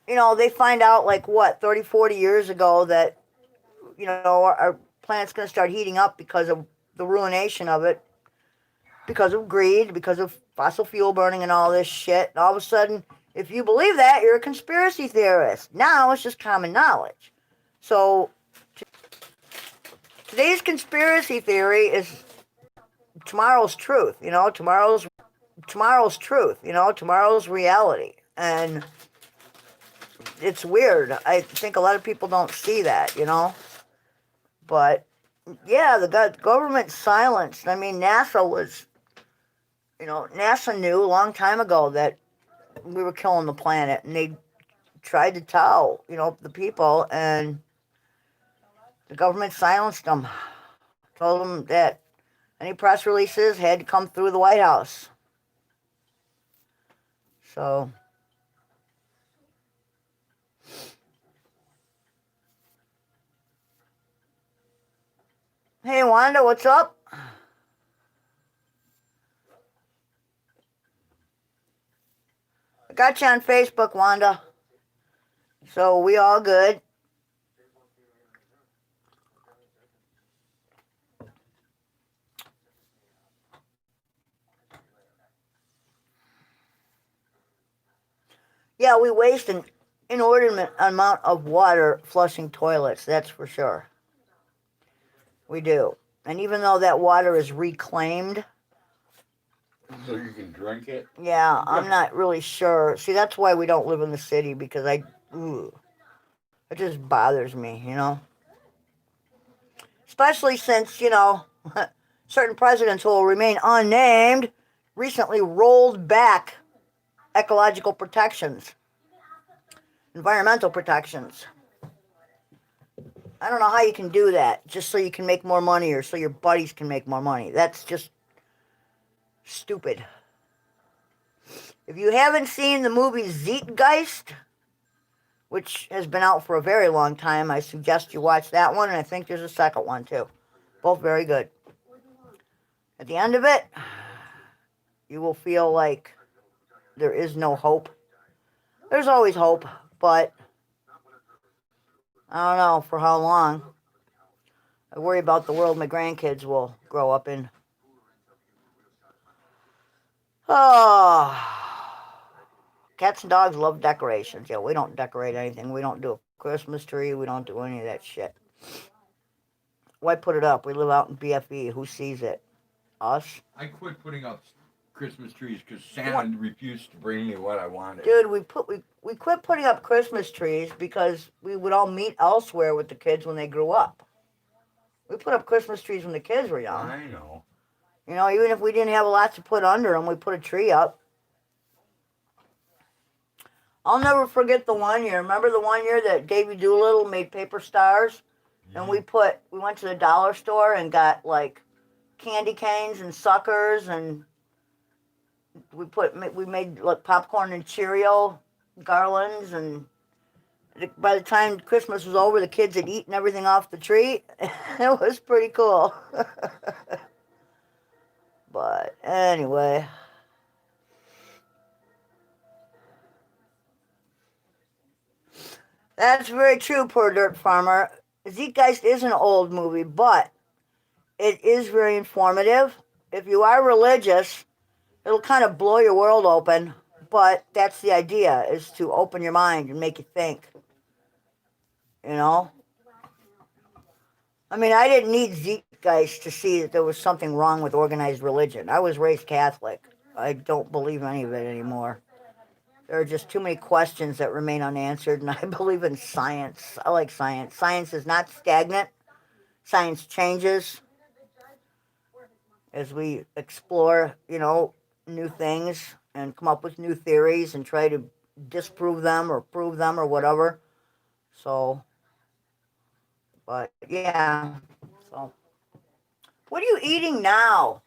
you know, they find out, like, what, 30, 40 years ago that, you know, our planet's going to start heating up because of the ruination of it, because of greed, because of fossil fuel burning and all this shit. And all of a sudden, if you believe that, you're a conspiracy theorist. Now it's just common knowledge. So today's conspiracy theory is tomorrow's truth, you know, tomorrow's truth, you know, tomorrow's reality. And it's weird. I think a lot of people don't see that, you know. But, yeah, the government silenced. I mean, NASA was, you know, NASA knew a long time ago that we were killing the planet. And they tried to tell, you know, the people. And the government silenced them. Told them that any press releases had to come through the White House. So, hey, Wanda, what's up? I got you on Facebook, Wanda. So, we all good. Yeah, we waste an inordinate amount of water flushing toilets, that's for sure. We do. And even though that water is reclaimed, so you can drink it? Yeah, I'm not really sure. See, that's why we don't live in the city, because it just bothers me, you know? Especially since, you know, certain presidents who will remain unnamed recently rolled back ecological protections, environmental protections. I don't know how you can do that just so you can make more money or so your buddies can make more money. That's just stupid. If you haven't seen the movie Zeitgeist, which has been out for a very long time, I suggest you watch that one, and I think there's a second one too. Both very good. At the end of it, you will feel like there is no hope. There's always hope, but I don't know for how long. I worry about the world my grandkids will grow up in. Oh, cats and dogs love decorations. Yeah, we don't decorate anything. We don't do a Christmas tree. We don't do any of that shit. Why put it up? We live out in BFE. Who sees it? Us? I quit putting up Christmas trees because Santa refused to bring me what I wanted. Dude, we quit putting up Christmas trees because we would all meet elsewhere with the kids when they grew up. We put up Christmas trees when the kids were young. I know. You know, even if we didn't have a lot to put under them, we put a tree up. I'll never forget the one year. Remember the one year that Davy Doolittle made paper stars? Yeah. And we went to the dollar store and got like candy canes and suckers and we made like popcorn and Cheerio garlands, and by the time Christmas was over, the kids had eaten everything off the tree. It was pretty cool. But anyway, that's very true, poor dirt farmer. Zeitgeist is an old movie, but it is very informative. If you are religious, it'll kind of blow your world open, but that's the idea, is to open your mind and make you think, you know? I mean, I didn't need Zeitgeist to see that there was something wrong with organized religion. I was raised Catholic. I don't believe any of it anymore. There are just too many questions that remain unanswered, and I believe in science. I like science. Science is not stagnant. Science changes as we explore, new things and come up with new theories and try to disprove them or prove them or whatever. So, but yeah. So, what are you eating now?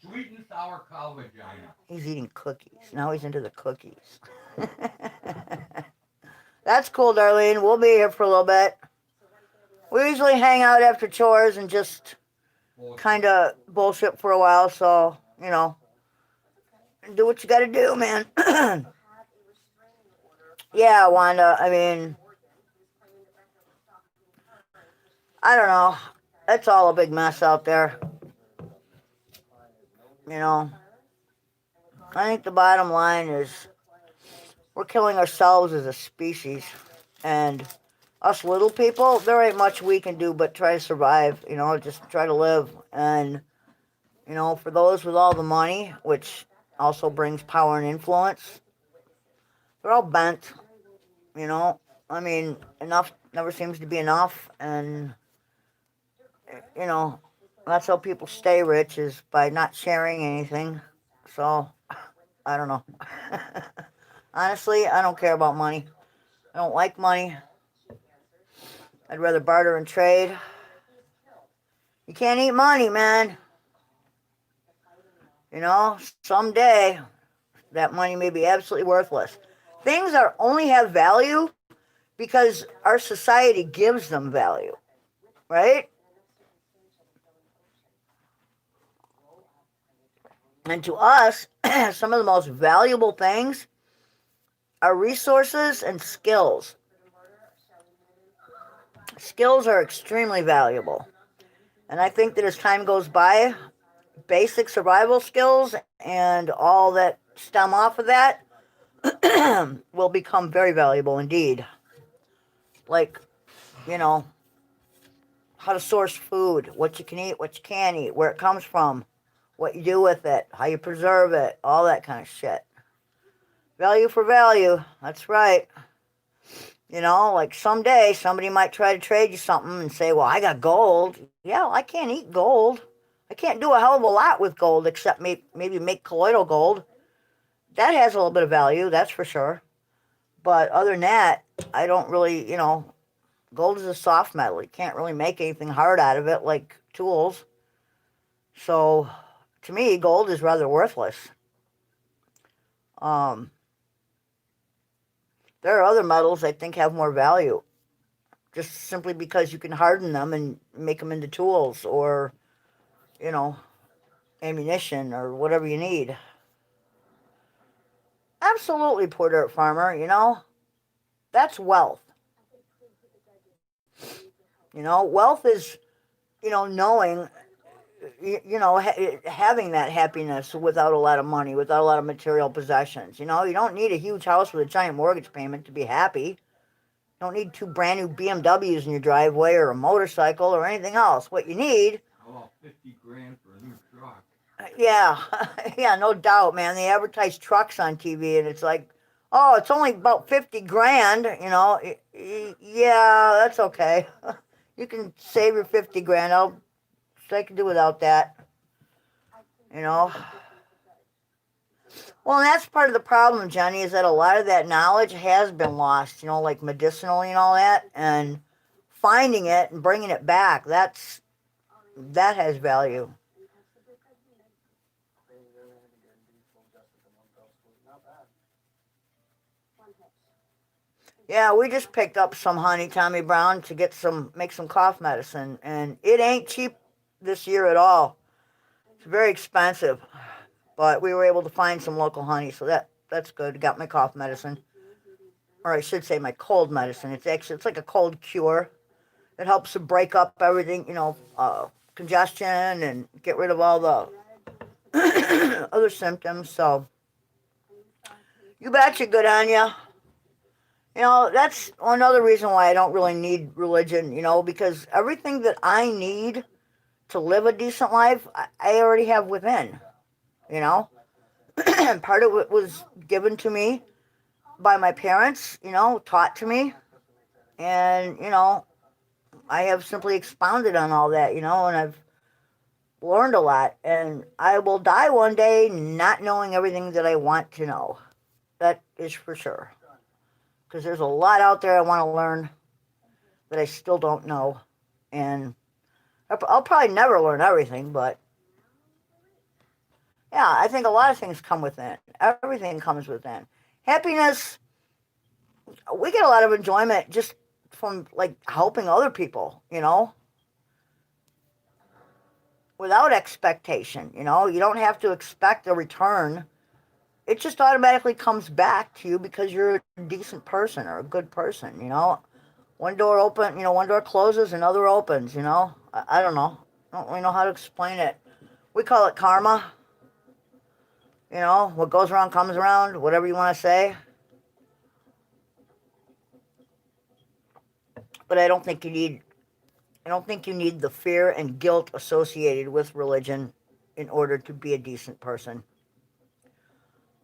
Sweet and sour cow vagina. He's eating cookies. Now he's into the cookies. That's cool, Darlene. We'll be here for a little bit. We usually hang out after chores and just kind of bullshit for a while. So, do what you got to do, man. Yeah, Wanda. I mean, I don't know. It's all a big mess out there. I think the bottom line is we're killing ourselves as a species. And us little people, there ain't much we can do but try to survive, just try to live. And, for those with all the money, which also brings power and influence, they're all bent, I mean, enough never seems to be enough. And, that's how people stay rich, is by not sharing anything. So, I don't know. Honestly, I don't care about money. I don't like money. I'd rather barter and trade. You can't eat money, man. Someday that money may be absolutely worthless. Things are only have value because our society gives them value, right? And to us, some of the most valuable things are resources and skills. Skills are extremely valuable. And I think that as time goes by, basic survival skills and all that stem off of that will become very valuable indeed. Like, how to source food, what you can eat, what you can't eat, where it comes from, what you do with it, how you preserve it, all that kind of shit. Value for value, that's right. Like someday somebody might try to trade you something and say, well, I got gold. Yeah, well, I can't eat gold. I can't do a hell of a lot with gold except maybe make colloidal gold. That has a little bit of value, that's for sure. But other than that, I don't really, gold is a soft metal. You can't really make anything hard out of it like tools. So to me, gold is rather worthless. There are other metals I think have more value, just simply because you can harden them and make them into tools or, ammunition or whatever you need. Absolutely, poor dirt farmer, that's wealth. Wealth is, knowing, having that happiness without a lot of money, without a lot of material possessions. You don't need a huge house with a giant mortgage payment to be happy. You don't need 2 brand new BMWs in your driveway or a motorcycle or anything else. What you need... Oh, 50 grand for a new truck. Yeah, yeah, no doubt, man. They advertise trucks on TV and it's like, oh, it's only about 50 grand, Yeah, that's okay. You can save your 50 grand. I can do without that. Well, and that's part of the problem, Johnny, is that a lot of that knowledge has been lost, like medicinally and all that. And finding it and bringing it back, that has value. Yeah, we just picked up some honey, Tommy Brown, to make some cough medicine, and it ain't cheap this year at all. It's very expensive, but we were able to find some local honey, so that's good. Got my cough medicine, or I should say my cold medicine. It's like a cold cure. It helps to break up everything, congestion and get rid of all the other symptoms. So you betcha, good on ya. That's another reason why I don't really need religion, because everything that I need to live a decent life, I already have within, you know. And part of it was given to me by my parents, taught to me. And, I have simply expounded on all that, and I've learned a lot. And I will die one day not knowing everything that I want to know. That is for sure. Because there's a lot out there I want to learn that I still don't know. And I'll probably never learn everything, but yeah, I think a lot of things come within. Everything comes within. Happiness, we get a lot of enjoyment just from like helping other people, without expectation. You don't have to expect a return. It just automatically comes back to you because you're a decent person or a good person. One door one door closes, another opens, I don't know. I don't really know how to explain it. We call it karma. What goes around comes around, whatever you want to say. But I don't think you need the fear and guilt associated with religion in order to be a decent person.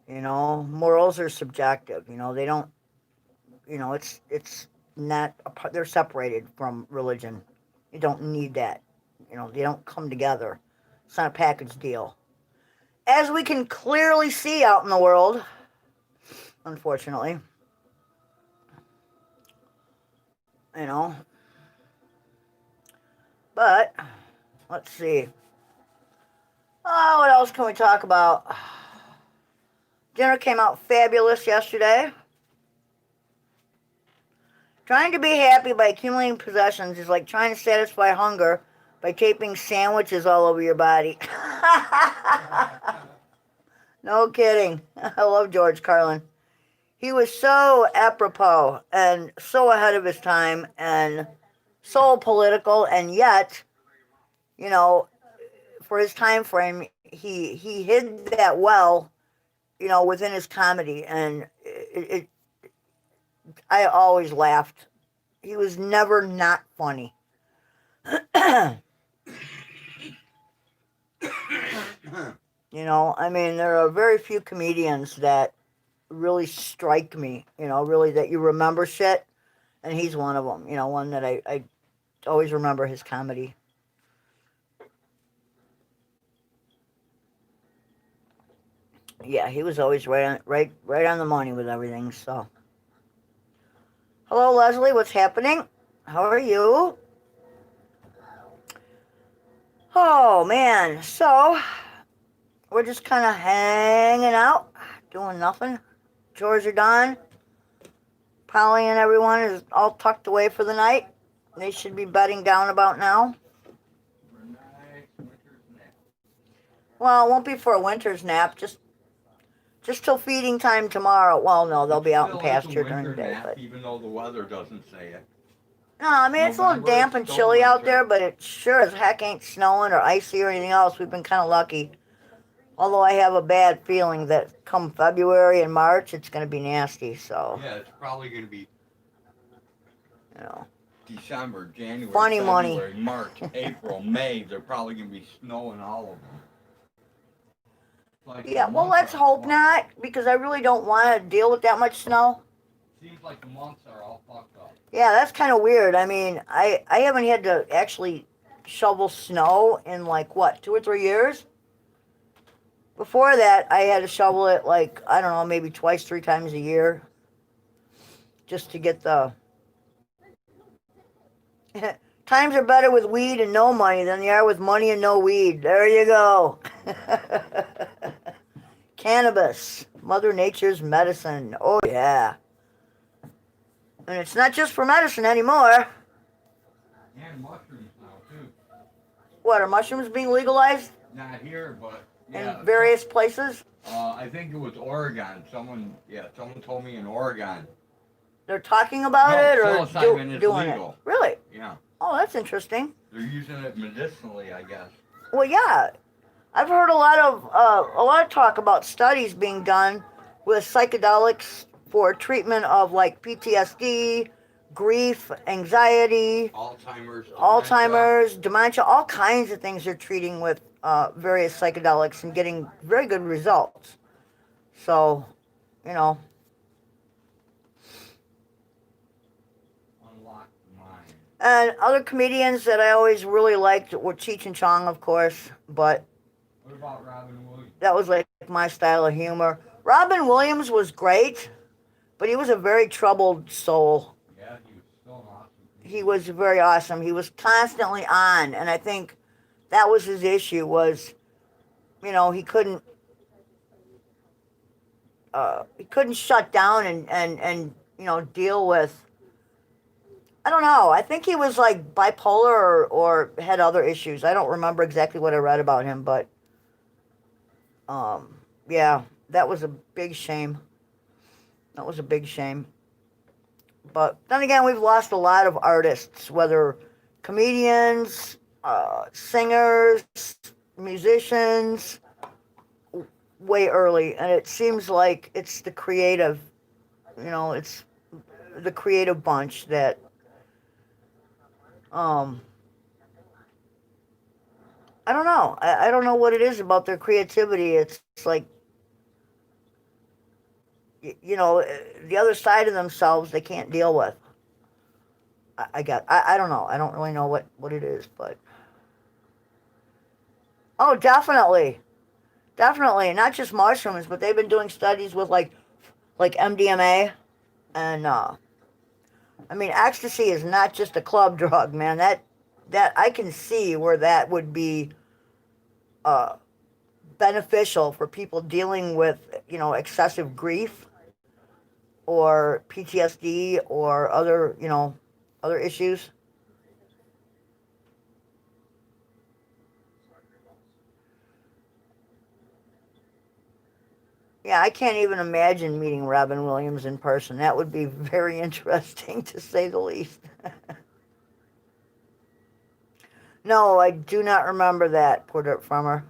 Morals are subjective. They don't. It's not. They're separated from religion. You don't need that. They don't come together. It's not a package deal. As we can clearly see out in the world, unfortunately. you know. But let's see. Oh, what else can we talk about? Dinner came out fabulous yesterday. Trying to be happy by accumulating possessions is like trying to satisfy hunger by taping sandwiches all over your body. No kidding. I love George Carlin. He was so apropos and so ahead of his time and so political, and yet, for his time frame, he hid that well, within his comedy, and I always laughed. He was never not funny. There are very few comedians that really strike me, really that you remember shit, and he's one of them, one that I always remember his comedy. Yeah, he was always right on the money with everything, so. Hello, Leslie, what's happening? How are you? Oh, man, so we're just kind of hanging out, doing nothing. Chores are done. Polly and everyone is all tucked away for the night. They should be bedding down about now. Well, it won't be for a winter's nap, just till feeding time tomorrow. Well, no, they'll be out in pasture during the day. But even though the weather doesn't say it. No, it's a little damp and chilly out there, but it sure as heck ain't snowing or icy or anything else. We've been kind of lucky. Although I have a bad feeling that come February and March, it's going to be nasty. So yeah, it's probably going to be, December, January, funny February, money. March, April, May. They're probably going to be snowing all of them. Yeah, well, let's hope not, because I really don't want to deal with that much snow. Seems like the months are all fucked up. Yeah, that's kind of weird. I haven't had to actually shovel snow in 2 or 3 years. Before that, I had to shovel it I don't know, maybe twice, 3 times a year, just to get the... Times are better with weed and no money than they are with money and no weed. There you go. Cannabis, Mother Nature's medicine. Oh, yeah. And it's not just for medicine anymore. And mushrooms now, too. What, are mushrooms being legalized Not here, but yeah. in various places? I think it was Oregon. Someone told me in Oregon. They're talking about it or psilocybin is doing legal. it? Really? Yeah. Oh, that's interesting. They're using it medicinally, I guess. Well, yeah. I've heard a lot of talk about studies being done with psychedelics for treatment of like PTSD, grief, anxiety, Alzheimer's, dementia, all kinds of things they're treating with various psychedelics and getting very good results. So, you know. Unlock the mind. And other comedians that I always really liked were Cheech and Chong, of course, but What about Robin Williams? that was like my style of humor. Robin Williams was great, but he was a very troubled soul. Yeah, he was so awesome. He was very awesome. He was constantly on, and I think that was his issue was, you know, he couldn't shut down and you know, deal with, I don't know. I think he was like bipolar or had other issues. I don't remember exactly what I read about him, but yeah, that was a big shame. That was a big shame. But then again, we've lost a lot of artists, whether comedians, singers, musicians, way early. And it seems like it's the creative, you know, it's the creative bunch that I don't know. I don't know what it is about their creativity. It's like, you know, the other side of themselves they can't deal with. I don't know. I don't really know what it is, but. Oh, definitely. Definitely. Not just mushrooms, but they've been doing studies with like MDMA. And, I mean, ecstasy is not just a club drug, man. That I can see where that would be beneficial for people dealing with, you know, excessive grief or PTSD or other, you know, other issues. Yeah, I can't even imagine meeting Robin Williams in person. That would be very interesting, to say the least. No, I do not remember that, put it from her.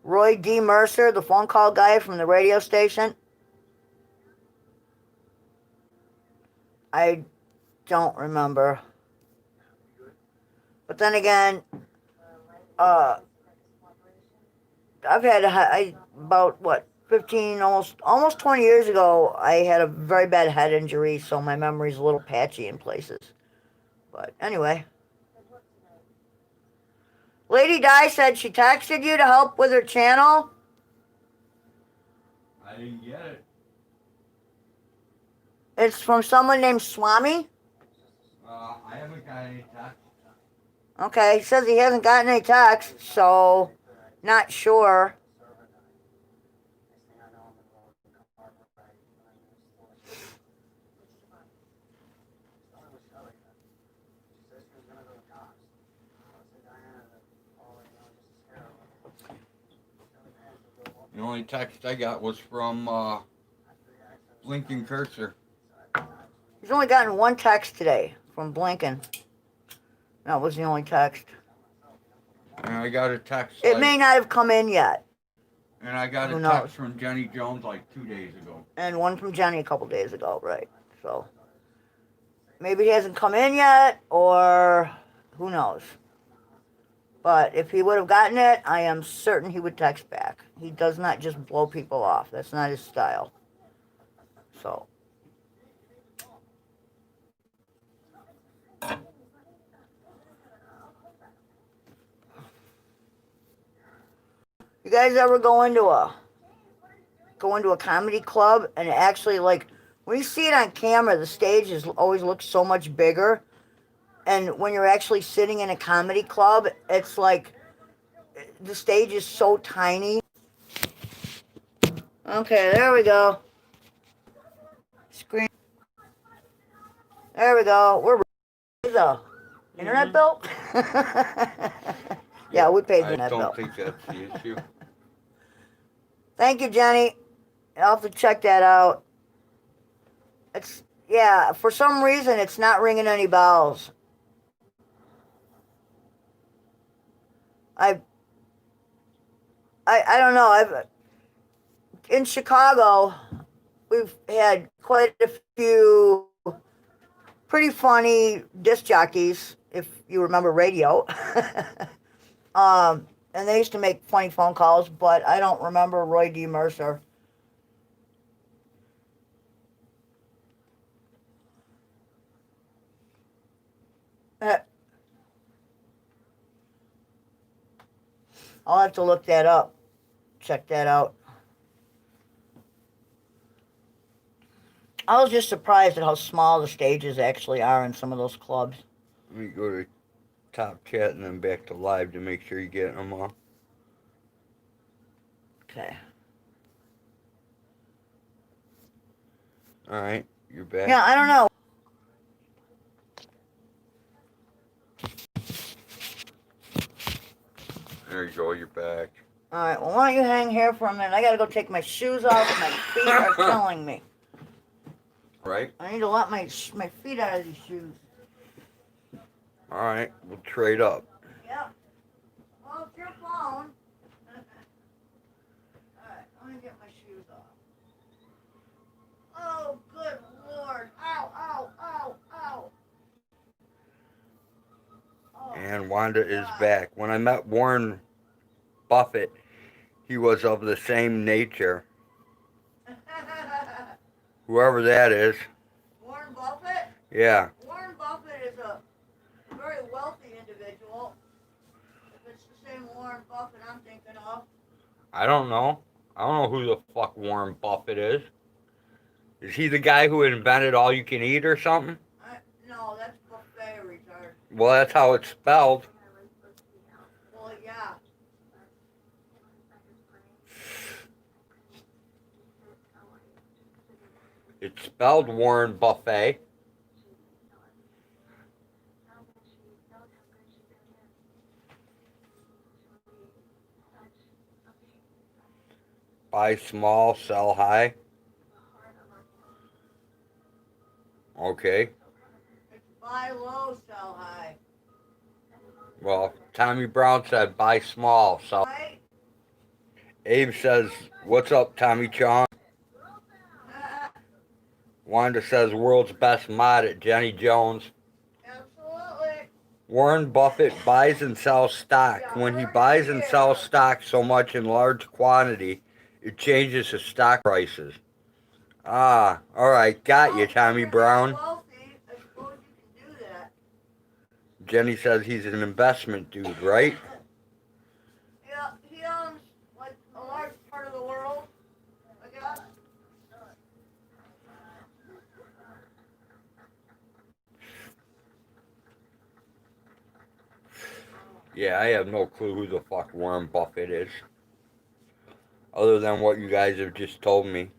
Roy D. Mercer, the phone call guy from the radio station. I don't remember. But then again, I've had about what 15, almost 20 years ago, I had a very bad head injury, so my memory's a little patchy in places. But anyway, Lady Di said she texted you to help with her channel. I didn't get it. It's from someone named Swami. I haven't got any text. Okay, he says he hasn't gotten any text, so not sure. The only text I got was from Blinking Cursor. He's only gotten one text today from Blinken. That was the only text. And I got a text. It may not have come in yet. And I got a text from Jenny Jones like 2 days ago. And one from Jenny a couple days ago, right? So maybe he hasn't come in yet, or who knows. But if he would have gotten it, I am certain he would text back. He does not just blow people off. That's not his style. So. You guys ever go into a comedy club and actually, like, when you see it on camera, the stage always looks so much bigger. And when you're actually sitting in a comedy club, it's like the stage is so tiny. Okay, there we go. Screen. There we go. We're the internet bill. Yeah, we paid the internet bill. I don't think that's the issue. Thank you, Jenny. I'll have to check that out. It's, yeah, for some reason it's not ringing any bells. I don't know. In Chicago, we've had quite a few pretty funny disc jockeys, if you remember radio. And they used to make funny phone calls, but I don't remember Roy D. Mercer. I'll have to look that up. Check that out. I was just surprised at how small the stages actually are in some of those clubs. Let me go to top chat and then back to live to make sure you get them all. Okay. All right, you're back. Yeah, I don't know. There you go, you're back. All right, well, why don't you hang here for a minute? I gotta go take my shoes off. My feet are killing me. Right? I need to let my feet out of these shoes. All right, we'll trade up. Yep. Well, it's your phone. All right, let me get my shoes off. Oh, good Lord. Ow, ow, ow, ow. Oh, And Wanda is back. When I met Warren Buffett, he was of the same nature. Whoever that is. Warren Buffett? Yeah. Warren Buffett is a very wealthy individual. If it's the same Warren Buffett I'm thinking of. I don't know. I don't know who the fuck Warren Buffett is. Is he the guy who invented all you can eat or something? No, that's buffet, retard. Well, that's how it's spelled. Well, yeah. It's spelled Warren Buffet. Buy small, sell high. Okay. It's buy low, sell high. Well, Tommy Brown said buy small, sell. Right? Abe says, what's up, Tommy Chong? Wanda says, world's best mod at Jenny Jones. Absolutely. Warren Buffett buys and sells stock. When he buys and sells stock so much in large quantity, it changes his stock prices. Ah, all right, got you, Tommy Brown. Wealthy, I suppose you can do that. Jenny says he's an investment dude, right? Yeah, he owns like a large part of the world, I guess. Yeah, I have no clue who the fuck Warren Buffett is. Other than what you guys have just told me.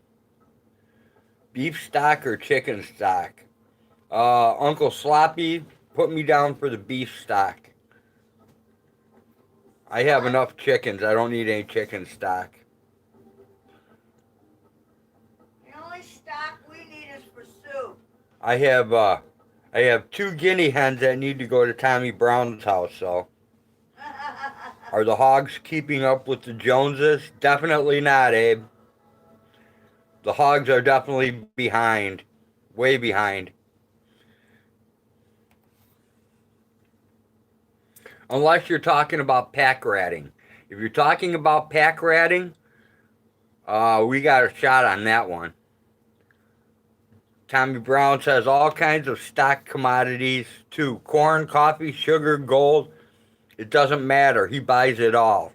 Beef stock or chicken stock? Uncle Sloppy, put me down for the beef stock. I have enough chickens. I don't need any chicken stock. The only stock we need is for soup. I have 2 guinea hens that need to go to Tommy Brown's house, so. Are the hogs keeping up with the Joneses? Definitely not, Abe. The hogs are definitely behind. Way behind. Unless you're talking about pack ratting. If you're talking about pack ratting, we got a shot on that one. Tommy Brown says all kinds of stock commodities too. Corn, coffee, sugar, gold. It doesn't matter. He buys it all.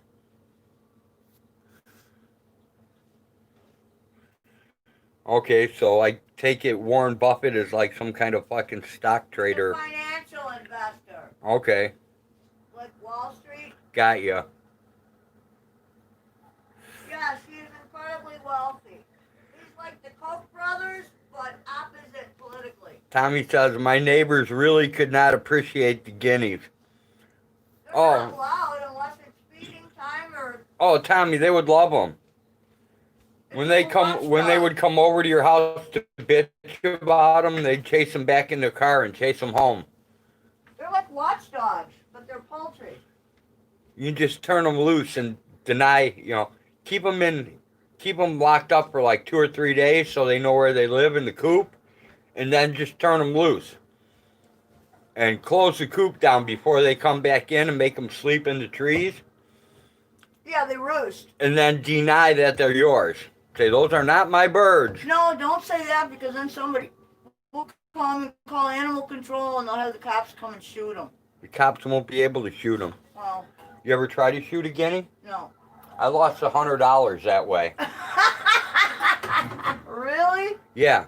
Okay, so I take it Warren Buffett is like some kind of fucking stock trader. A financial investor. Okay. Like Wall Street? Got ya. Yes, he is incredibly wealthy. Tommy says, my neighbors really could not appreciate the guineas. They're not allowed unless it's feeding time or... Oh, Tommy, they would love them. When they would come over to your house to bitch about them, they'd chase them back in the car and chase them home. They're like watchdogs, but they're poultry. You just turn them loose and deny, keep them locked up for like 2 or 3 days so they know where they live in the coop, and then just turn them loose. And close the coop down before they come back in and make them sleep in the trees. Yeah, they roost. And then deny that they're yours. Say, those are not my birds. No, don't say that because then somebody will call animal control and they'll have the cops come and shoot them. The cops won't be able to shoot them. Well. You ever try to shoot a guinea? No. I lost $100 that way. Really? Yeah.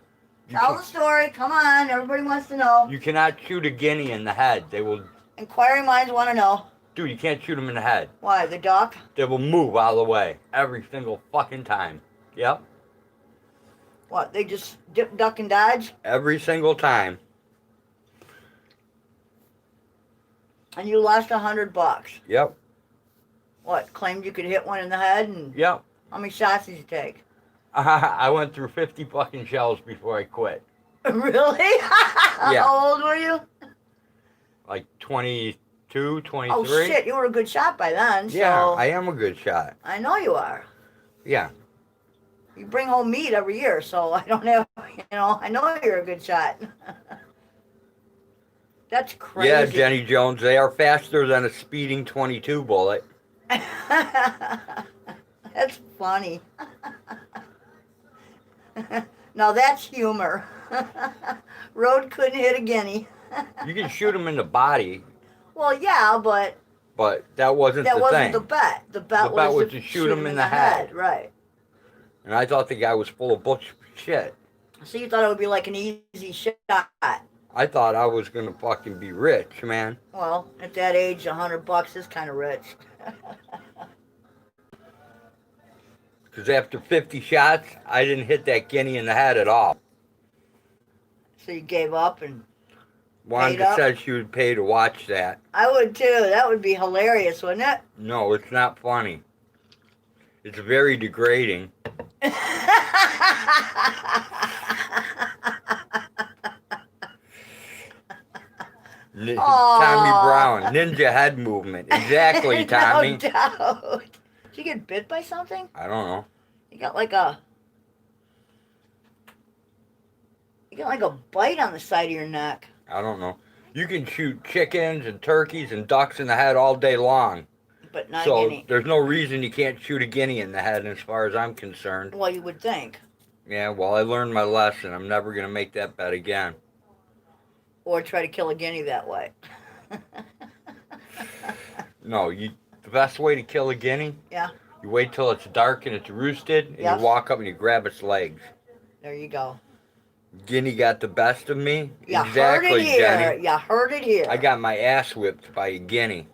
Tell the story. Come on. Everybody wants to know. You cannot shoot a guinea in the head. They will... Inquiring minds want to know. Dude, you can't shoot them in the head. Why? The duck? They will move out of the way. Every single fucking time. Yep. What? They just dip, duck, and dodge? Every single time. And you lost $100. Yep. What? Claimed you could hit one in the head? And Yep. how many shots did you take? I went through 50 fucking shells before I quit. Really? Yeah. How old were you? Like 22, 23. Oh, shit. You were a good shot by then. Yeah, so I am a good shot. I know you are. Yeah. You bring home meat every year, so I don't have, I know you're a good shot. That's crazy. Yeah, Jenny Jones, they are faster than a speeding 22 bullet. That's funny. Now that's humor. Road couldn't hit a guinea. You can shoot them in the body. Well, yeah, but that wasn't the thing. That wasn't the bet. The bet was to shoot him in the head. Right. And I thought the guy was full of bullshit. So you thought it would be like an easy shot. I thought I was going to fucking be rich, man. Well, at that age, $100 is kind of rich. Because after 50 shots, I didn't hit that guinea in the head at all. So you gave up and Wanda said she would pay to watch that. I would too. That would be hilarious, wouldn't it? No, it's not funny. It's very degrading. Tommy Brown, ninja head movement. Exactly, Tommy. No doubt. Did you get bit by something? I don't know. You got like a bite on the side of your neck. I don't know. You can shoot chickens and turkeys and ducks in the head all day long. But not a guinea. So there's no reason you can't shoot a guinea in the head as far as I'm concerned. Well, you would think. Yeah, well, I learned my lesson. I'm never going to make that bet again. Or try to kill a guinea that way. No, the best way to kill a guinea? Yeah. You wait till it's dark and it's roosted, and you walk up and you grab its legs. There you go. Guinea got the best of me? You Exactly, heard it here. Jenny. You heard it here. I got my ass whipped by a guinea.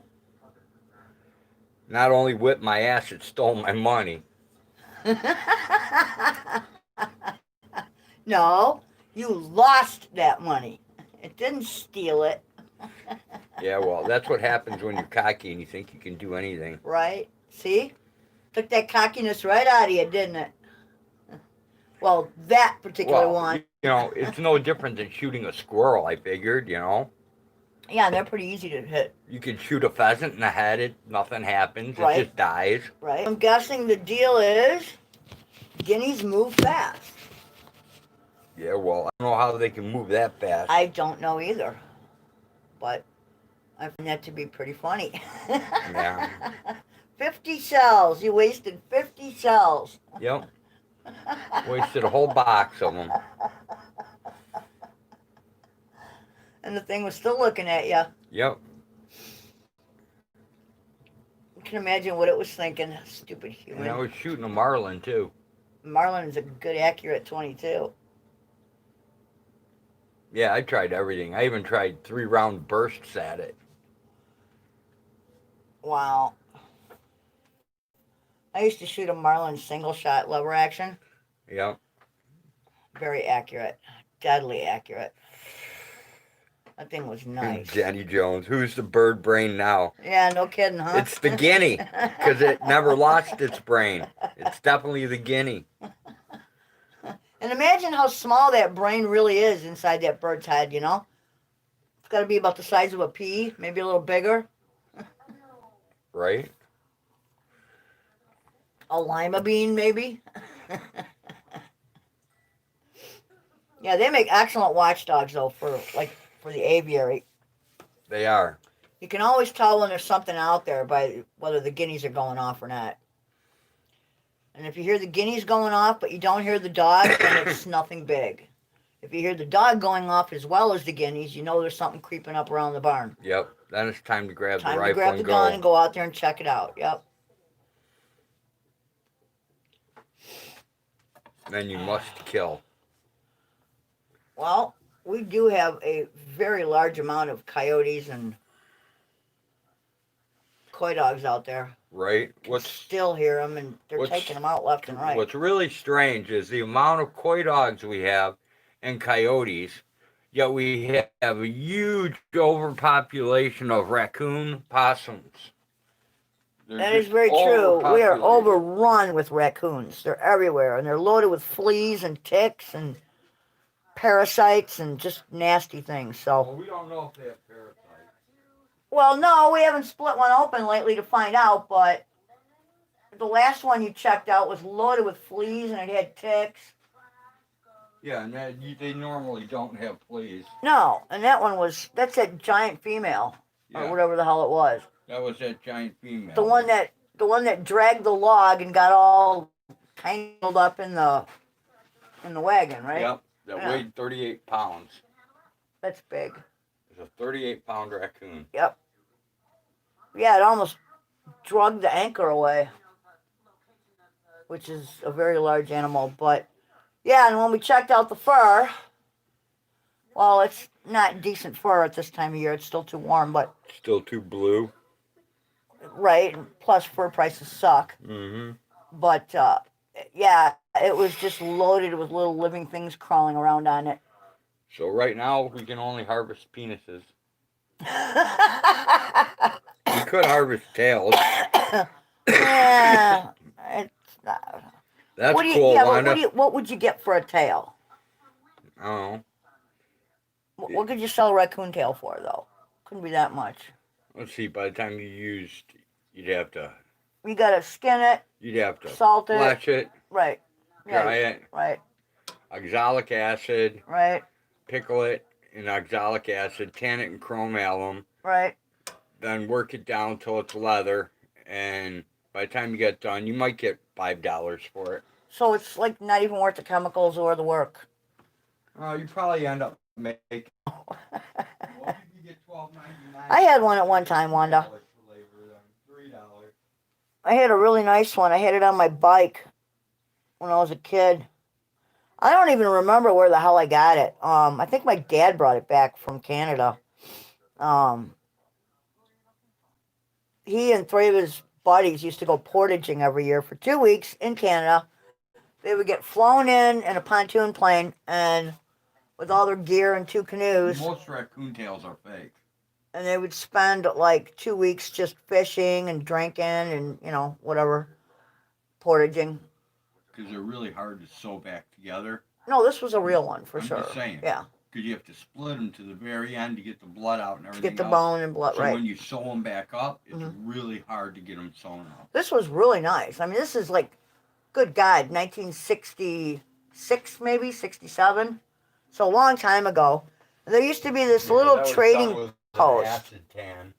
Not only whipped my ass, it stole my money. No, you lost that money. It didn't steal it. Yeah, well, that's what happens when you're cocky and you think you can do anything. Right? See? Took that cockiness right out of you, didn't it? Well, that particular one. It's no different than shooting a squirrel, I figured, Yeah, they're pretty easy to hit. You can shoot a pheasant in the head, nothing happens, Right. It just dies. Right. I'm guessing the deal is guineas move fast. Yeah, well, I don't know how they can move that fast. I don't know either. But I find that to be pretty funny. Yeah. 50 shells. You wasted 50 shells. Yep. Wasted a whole box of them. And the thing was still looking at you. Yep. You can imagine what it was thinking. Stupid human. And I was shooting a marlin, too. Marlin is a good, accurate 22. Yeah, I tried everything. I even tried 3-round bursts at it. Wow. I used to shoot a marlin single shot lever action. Yep. Very accurate. deadly accurate. That thing was nice. Jenny Jones. Who's the bird brain now? Yeah, no kidding, huh? It's the guinea, because it never lost its brain. It's definitely the guinea. And imagine how small that brain really is inside that bird's head, you know? It's got to be about the size of a pea, maybe a little bigger. Right? A lima bean, maybe. Yeah, they make excellent watchdogs, though, for the aviary. They are. You can always tell when there's something out there by whether the guineas are going off or not. And if you hear the guineas going off, but you don't hear the dog, then it's nothing big. If you hear the dog going off as well as the guineas, you know there's something creeping up around the barn. Yep. Then it's time to grab the rifle Time to grab the gun and go out there and check it out. Yep. Then you must kill. Well, we do have a very large amount of coyotes and coy dogs out there. Right? Still hear them, and they're taking them out left and right. What's really strange is the amount of coy dogs we have and coyotes, yet we have a huge overpopulation of raccoon possums. That is very true. We are overrun with raccoons. They're everywhere, and they're loaded with fleas and ticks and parasites and just nasty things. So. Well, we don't know if they have parasites. Well, no, we haven't split one open lately to find out, but the last one you checked out was loaded with fleas and it had ticks. Yeah, and they normally don't have fleas. No, and that's that giant female, or whatever the hell it was. That was that giant female. The one that dragged the log and got all tangled up in the wagon, right? Yep, that weighed 38 pounds. That's big. It's a 38-pound raccoon. Yep. Yeah, it almost dragged the anchor away, which is a very large animal. But, yeah, and when we checked out the fur, well, it's not decent fur at this time of year. It's still too warm, but... Still too blue. Right, plus fur prices suck. Mm-hmm. But, yeah, it was just loaded with little living things crawling around on it. So right now, we can only harvest penises. We could harvest tails. Yeah, it's not. That's cool, Wanda. What would you get for a tail? I don't know. What could you sell a raccoon tail for, though? Couldn't be that much. Let's see, by the time you'd have to... You gotta skin it. You'd have to... Salt it. Flesh it. Right. Dry it. Right. Oxalic acid. Right. Pickle it in oxalic acid. Tan it in chrome alum. Right. Then work it down till it's leather. And by the time you get done, you might get $5 for it. So it's like not even worth the chemicals or the work. You probably end up making... Well, you get $12.99. I had one at one time, Wanda. $3. I had a really nice one. I had it on my bike when I was a kid. I don't even remember where the hell I got it. I think my dad brought it back from Canada. He and 3 of his buddies used to go portaging every year for 2 weeks in Canada. They would get flown in a pontoon plane and with all their gear and 2 canoes. Most raccoon tails are fake. And they would spend like 2 weeks just fishing and drinking and, whatever, portaging. Because they're really hard to sew back together. No, this was a real one for sure. I'm just saying. Yeah. Because you have to split them to the very end to get the blood out and everything. To get the bone and blood, so right. when you sew them back up, it's really hard to get them sewn up. This was really nice. I mean, this is like, good God, 1966 maybe, 67. So a long time ago. And there used to be this little trading post. Acid tan.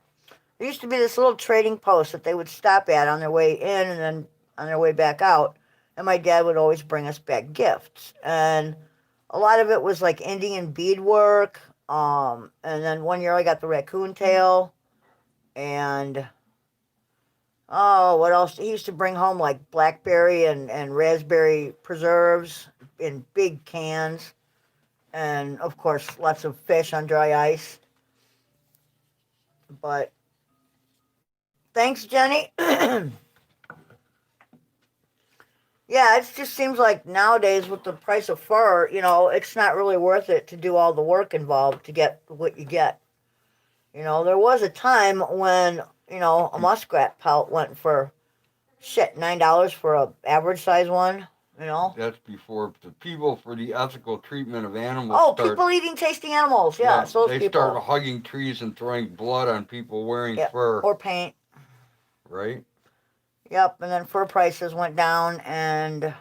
There used to be this little trading post that they would stop at on their way in and then on their way back out. And my dad would always bring us back gifts. And a lot of it was like Indian beadwork. And then one year I got the raccoon tail. And, what else? He used to bring home like blackberry and raspberry preserves in big cans. And, of course, lots of fish on dry ice. But, thanks, Jenny. Yeah, it just seems like nowadays with the price of fur, it's not really worth it to do all the work involved to get what you get. There was a time when, a muskrat pelt went for shit, $9 for a average size one. That's before the people for the ethical treatment of animals Oh, start. people eating tasty animals. Yeah, Yes, those they people. start hugging trees and throwing blood on people wearing Yeah, fur. or paint. Right? Yep, and then fur prices went down, and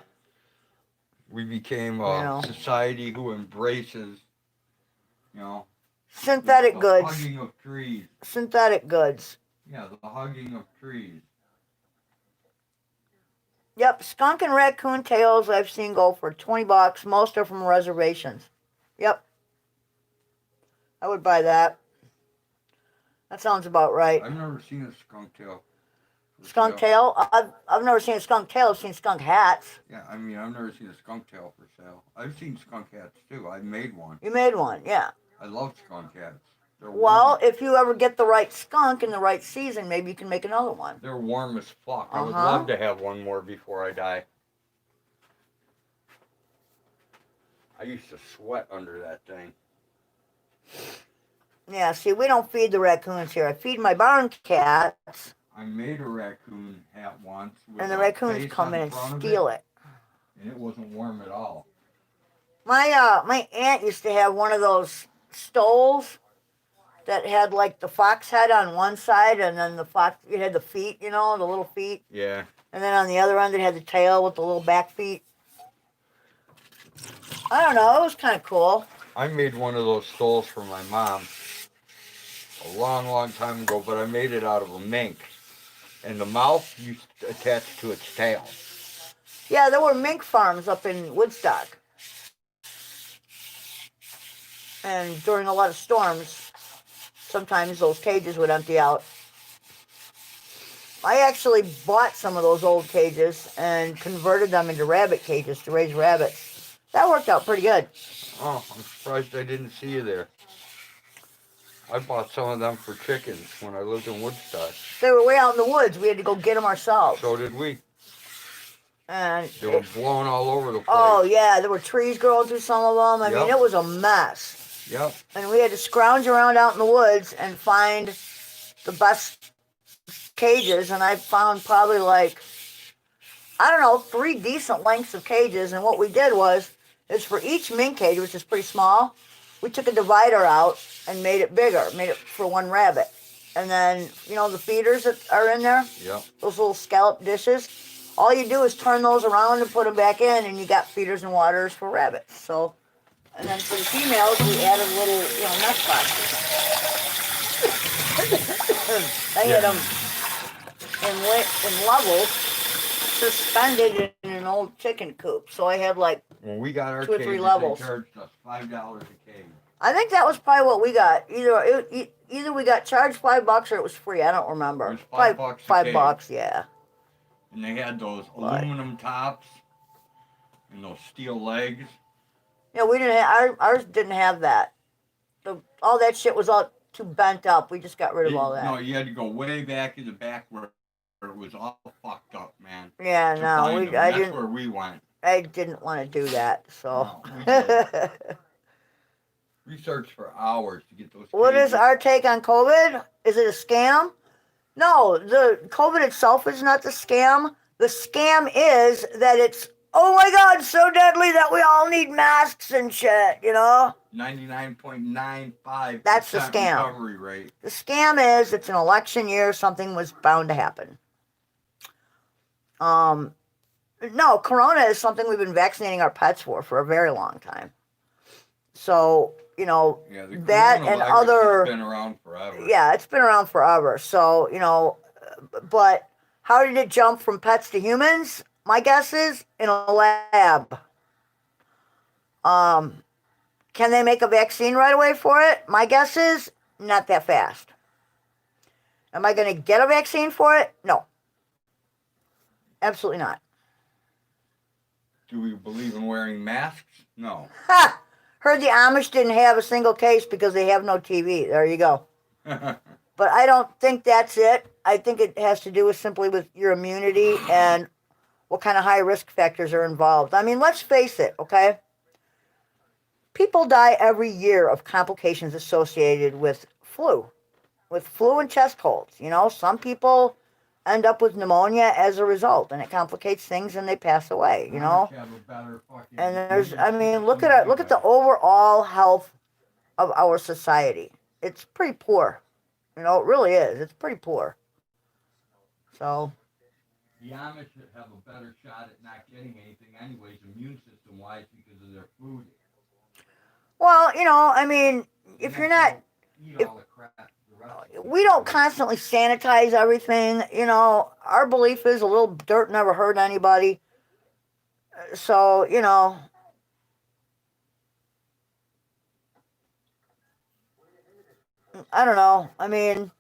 We became a society who embraces, synthetic the goods. hugging of trees. Synthetic goods. Yeah, the hugging of trees. Yep, skunk and raccoon tails I've seen go for $20. Most are from reservations. Yep. I would buy that. That sounds about right. I've never seen a skunk tail. Skunk tail? I've never seen a skunk tail. I've seen skunk hats. Yeah, I've never seen a skunk tail for sale. I've seen skunk hats too. I made one. You made one, yeah. I love skunk hats. They're well, warm. if you ever get the right skunk in the right season, maybe you can make another one. They're warm as fuck. I would love to have one more before I die. I used to sweat under that thing. Yeah, see, we don't feed the raccoons here. I feed my barn cats. I made a raccoon hat once. And the raccoons come in and steal it. And it wasn't warm at all. My aunt used to have one of those stoles that had like the fox head on one side, and then it had the feet, the little feet. Yeah. And then on the other end it had the tail with the little back feet. I don't know, it was kind of cool. I made one of those stoles for my mom a long, long time ago, but I made it out of a mink. And the mouth you attached to its tail. Yeah, there were mink farms up in Woodstock. And during a lot of storms, sometimes those cages would empty out. I actually bought some of those old cages and converted them into rabbit cages to raise rabbits. That worked out pretty good. Oh, I'm surprised I didn't see you there. I bought some of them for chickens when I lived in Woodstock. They were way out in the woods. We had to go get them ourselves. So did we. And they were blown all over the place. Oh, yeah. There were trees growing through some of them. I mean, it was a mess. Yep. And we had to scrounge around out in the woods and find the best cages. And I found probably 3 decent lengths of cages. And what we did is for each mink cage, which is pretty small, we took a divider out and made it bigger, made it for one rabbit. And then, the feeders that are in there? Yep. Those little scallop dishes. All you do is turn those around and put them back in, and you got feeders and waters for rabbits. So, and then for the females, we added little, nest boxes. I had them in levels, suspended in an old chicken coop. So I had when we got our 2 or 3 cages, levels. They charged us $5 a cage. I think that was probably what we got. Either we got charged $5 or it was free. I don't remember. It was $5 $5, yeah. And they had those aluminum tops and those steel legs. Yeah, we didn't have, ours didn't have that. All that shit was all too bent up. We just got rid of all that. No, you had to go way back in the back where it was all fucked up, man. Yeah, no, That's where we went. I didn't want to do that, so. No, we searched for hours to get those. What is our take on COVID? Is it a scam? No, the COVID itself is not the scam. The scam is that it's, oh my God, so deadly that we all need masks and shit, 99.95%. That's the scam. Recovery rate. The scam is it's an election year. Something was bound to happen. No, Corona is something we've been vaccinating our pets for a very long time. So, that and other... It's been around forever. Yeah, it's been around forever. So, but how did it jump from pets to humans? My guess is in a lab. Can they make a vaccine right away for it? My guess is not that fast. Am I going to get a vaccine for it? No. Absolutely not. Do we believe in wearing masks? No. Ha! Heard the Amish didn't have a single case because they have no TV. There you go. But I don't think that's it. I think it has to do simply with your immunity and what kind of high risk factors are involved. I mean, let's face it, okay? People die every year of complications associated with flu and chest colds. You know, some people end up with pneumonia as a result, and it complicates things, and they pass away. You know, and I mean, look at the overall health of our society. It's pretty poor. You know, it really is. It's pretty poor. So. The Amish have a better shot at not getting anything, anyways, immune system wise, because of their food. Well, you know, I mean, if you're not, if, we don't constantly sanitize everything. You know, our belief is a little dirt never hurt anybody. So, you know, I don't know. I mean,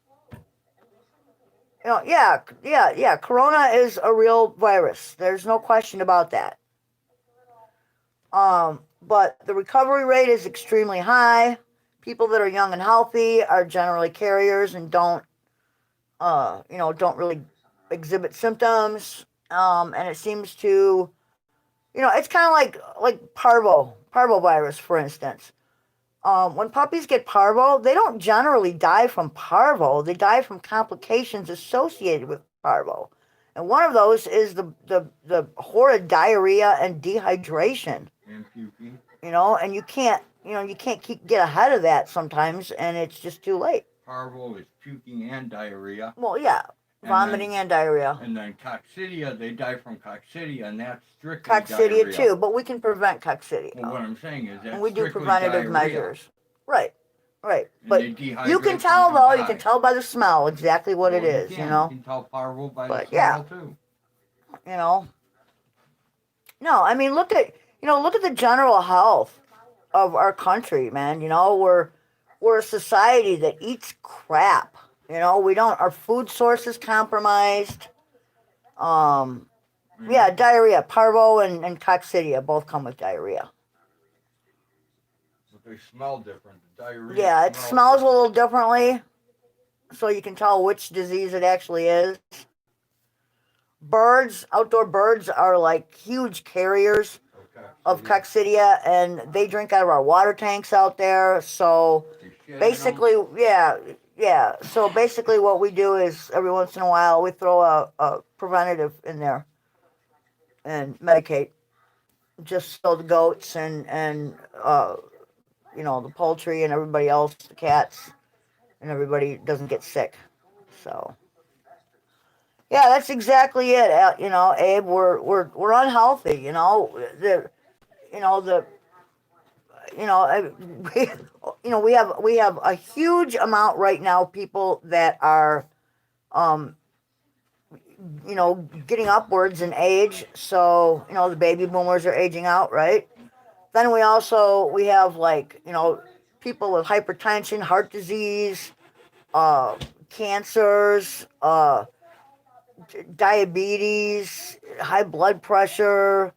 you know, yeah. Corona is a real virus. There's no question about that. But the recovery rate is extremely high. People that are young and healthy are generally carriers and don't really exhibit symptoms. And it seems to, you know, it's kind of like parvovirus, for instance. When puppies get parvo, they don't generally die from parvo. They die from complications associated with parvo. And one of those is the horrid diarrhea and dehydration. And puking. You know, and you can't get ahead of that sometimes, and it's just too late. Parvo is puking and diarrhea. Well, yeah, vomiting and diarrhea. And then coccidia, they die from coccidia, and that's strictly coccidia diarrhea. Too, but we can prevent coccidia. Well, what I'm saying is that we do preventative measures. Right. And but you can tell though. You can tell by the smell exactly what it is. You know. You can tell parvo by the smell too. You know. No, I mean look at the general health of our country, man. You know, we're a society that eats crap. You know, our food source is compromised. Yeah, diarrhea, parvo and coccidia both come with diarrhea. But they smell different. The diarrhea. Yeah, it smells a little differently, so you can tell which disease it actually is. Outdoor birds are like huge carriers of coccidia, and they drink out of our water tanks out there. So basically, yeah. So basically, what we do is every once in a while we throw a preventative in there and medicate, just so the goats and the poultry and everybody else, the cats, and everybody doesn't get sick. So. Yeah, that's exactly it. You know, Abe, we're unhealthy. You know, we have a huge amount right now of people that are, getting upwards in age. So the baby boomers are aging out, right? Then we have people with hypertension, heart disease, cancers, diabetes, high blood pressure,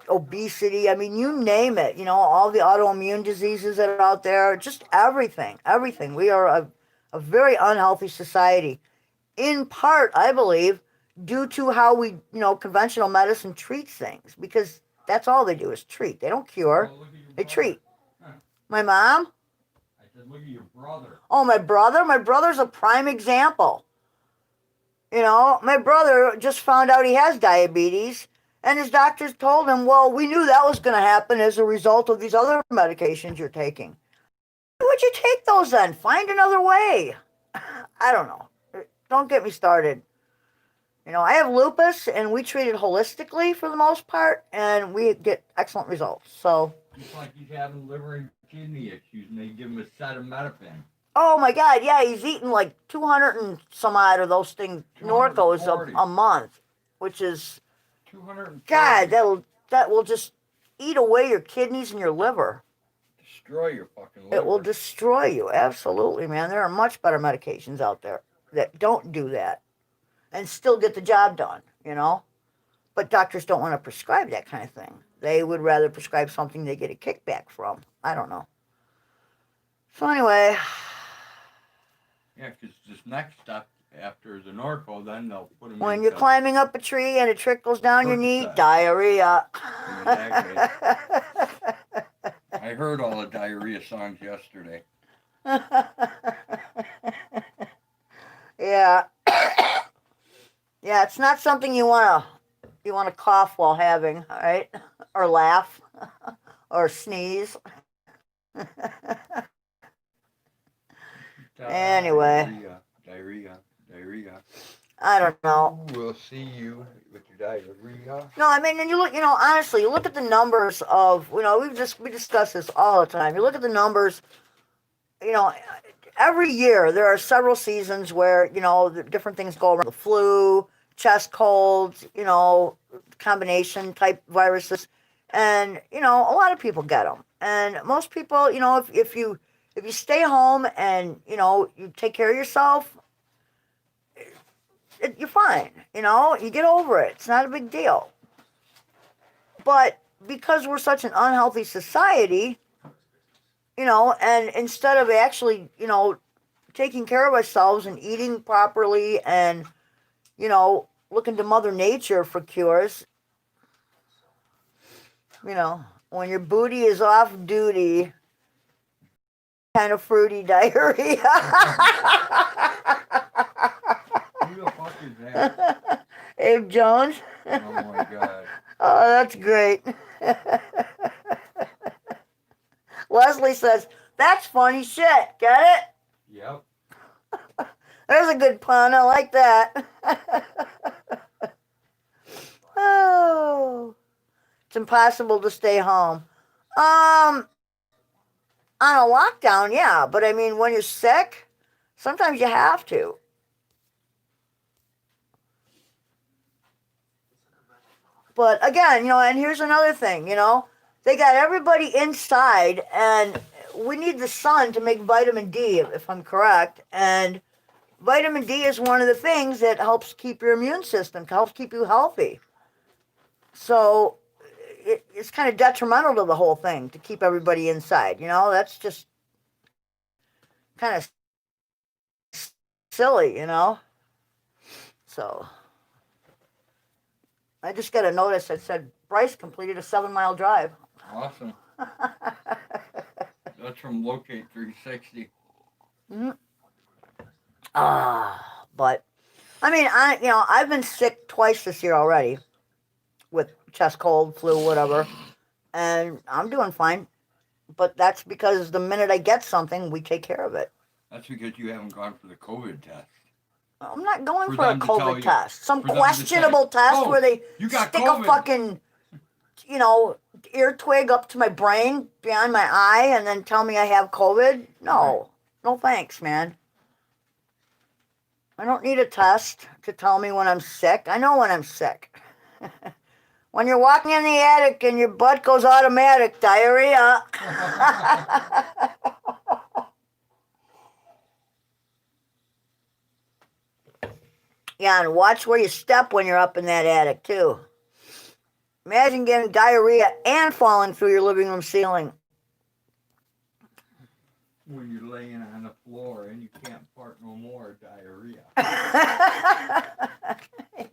obesity. I mean, you name it. All the autoimmune diseases that are out there, just everything. We are a very unhealthy society, in part, I believe, due to how we, conventional medicine treats things, because that's all they do is treat. They don't cure. They treat. Huh. My mom? I said, look at your brother. Oh, my brother? My brother's a prime example. My brother just found out he has diabetes, and his doctors told him, well, we knew that was going to happen as a result of these other medications you're taking. Why would you take those then? Find another way. I don't know. Don't get me started. I have lupus, and we treat it holistically for the most part, and we get excellent results. So it's like he's having liver and kidney issues, and they give him acetaminophen. Oh my God, yeah, he's eating like 200 and some odd of those things, Norcos a month, which is, 240. God, that will just eat away your kidneys and your liver. Destroy your fucking liver. It will destroy you, absolutely, man. There are much better medications out there that don't do that and still get the job done, But doctors don't want to prescribe that kind of thing. They would rather prescribe something they get a kickback from. I don't know. So anyway... Yeah, because this next step after the Norco, then they'll put them When you're climbing up a tree and it trickles down your knee, Percocet. Diarrhea. Exactly. I heard all the diarrhea songs yesterday. Yeah. Yeah, it's not something you wanna cough while having, all right? Or laugh. Or sneeze. Anyway. Diarrhea. I don't know. We'll see you with your diarrhea. No, I mean, and you look, honestly, you look at the numbers of, we discuss this all the time. You look at the numbers, every year there are several seasons where, different things go around. The flu, chest colds, combination type viruses. And, a lot of people get them. And most people, if you stay home and, you take care of yourself, you're fine. You get over it. It's not a big deal. But because we're such an unhealthy society, and instead of actually, taking care of ourselves and eating properly and, looking to Mother Nature for cures, when your booty is off duty, kind of fruity diarrhea. Who the fuck is that? Abe Jones. Oh my God. Oh, that's great. Leslie says, that's funny shit. Get it? Yep. There's a good pun. I like that. Oh. It's impossible to stay home. On a lockdown, yeah. But I mean, when you're sick, sometimes you have to. But again, and here's another thing, they got everybody inside, and we need the sun to make vitamin D, if I'm correct. And vitamin D is one of the things that helps keep your immune system, helps keep you healthy. So it's kind of detrimental to the whole thing to keep everybody inside. That's just kind of silly, So I just got a notice that said Bryce completed a 7-mile drive. Awesome. That's from Locate 360. Mm-hmm. But I mean, I've been sick twice this year already with chest cold, flu, whatever, and I'm doing fine. But that's because the minute I get something, we take care of it. That's because you haven't gone for the COVID test. I'm not going for a COVID test. Some questionable test oh, where they stick COVID. A fucking, ear twig up to my brain, behind my eye, and then tell me I have COVID. No. No thanks, man. I don't need a test to tell me when I'm sick. I know when I'm sick. When you're walking in the attic and your butt goes automatic, diarrhea. Yeah, and watch where you step when you're up in that attic, too. Imagine getting diarrhea and falling through your living room ceiling. When you're laying on the floor and you can't fart no more, diarrhea.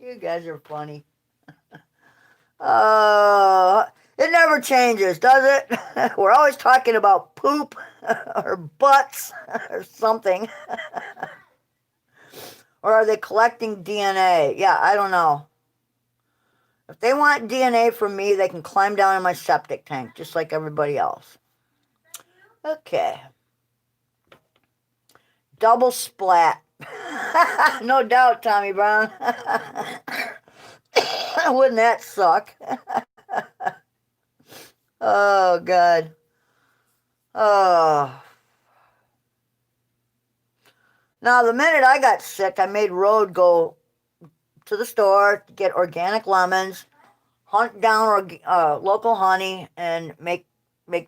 You guys are funny. It never changes, does it? We're always talking about poop or butts or something. Or are they collecting DNA? Yeah, I don't know. If they want DNA from me, they can climb down in my septic tank, just like everybody else. Okay. Double splat. No doubt, Tommy Brown. Wouldn't that suck? Oh, God. Oh. Now, the minute I got sick, I made Road go to the store to get organic lemons, hunt down local honey, and make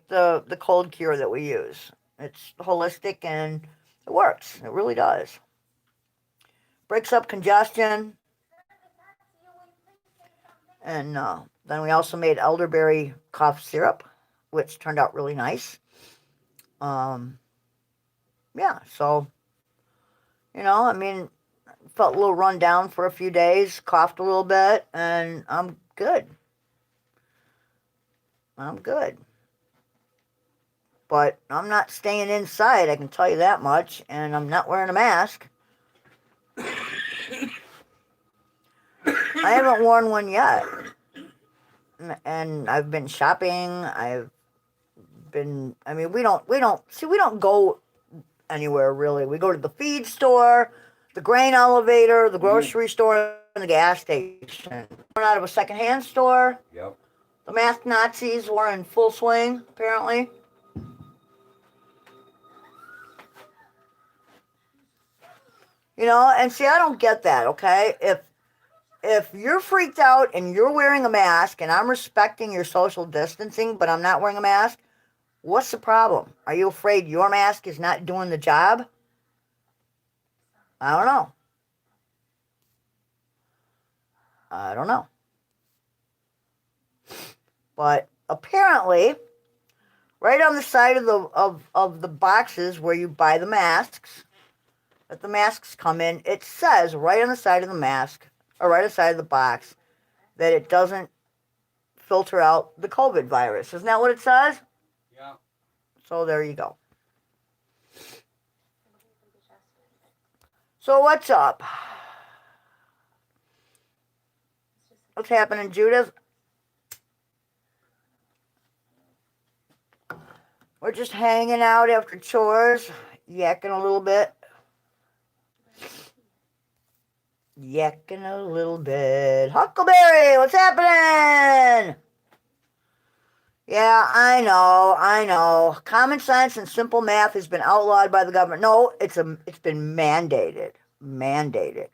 the cold cure that we use. It's holistic and it works. It really does. Breaks up congestion. And then we also made elderberry cough syrup, which turned out really nice. Yeah, so, I mean, felt a little run down for a few days, coughed a little bit, and I'm good. I'm good. But I'm not staying inside, I can tell you that much, and I'm not wearing a mask. I haven't worn one yet. And I've been shopping. I've been, I mean, we don't go anywhere really. We go to the feed store, the grain elevator, the grocery store, and the gas station. We're out of a secondhand store. Yep. The masked Nazis were in full swing, apparently. You know, and see, I don't get that, okay? If you're freaked out and you're wearing a mask and I'm respecting your social distancing, but I'm not wearing a mask, what's the problem? Are you afraid your mask is not doing the job? I don't know. I don't know. But apparently, right on the side of the boxes where you buy the masks, that the masks come in, it says right on the side of the mask, or right on the side of the box, that it doesn't filter out the COVID virus. Isn't that what it says? Yeah. So there you go. So what's up? What's happening, Judith? We're just hanging out after chores, yakking a little bit. Yakking a little bit. Huckleberry, what's happening? Yeah, I know. Common sense and simple math has been outlawed by the government. No, it's been mandated. Mandated.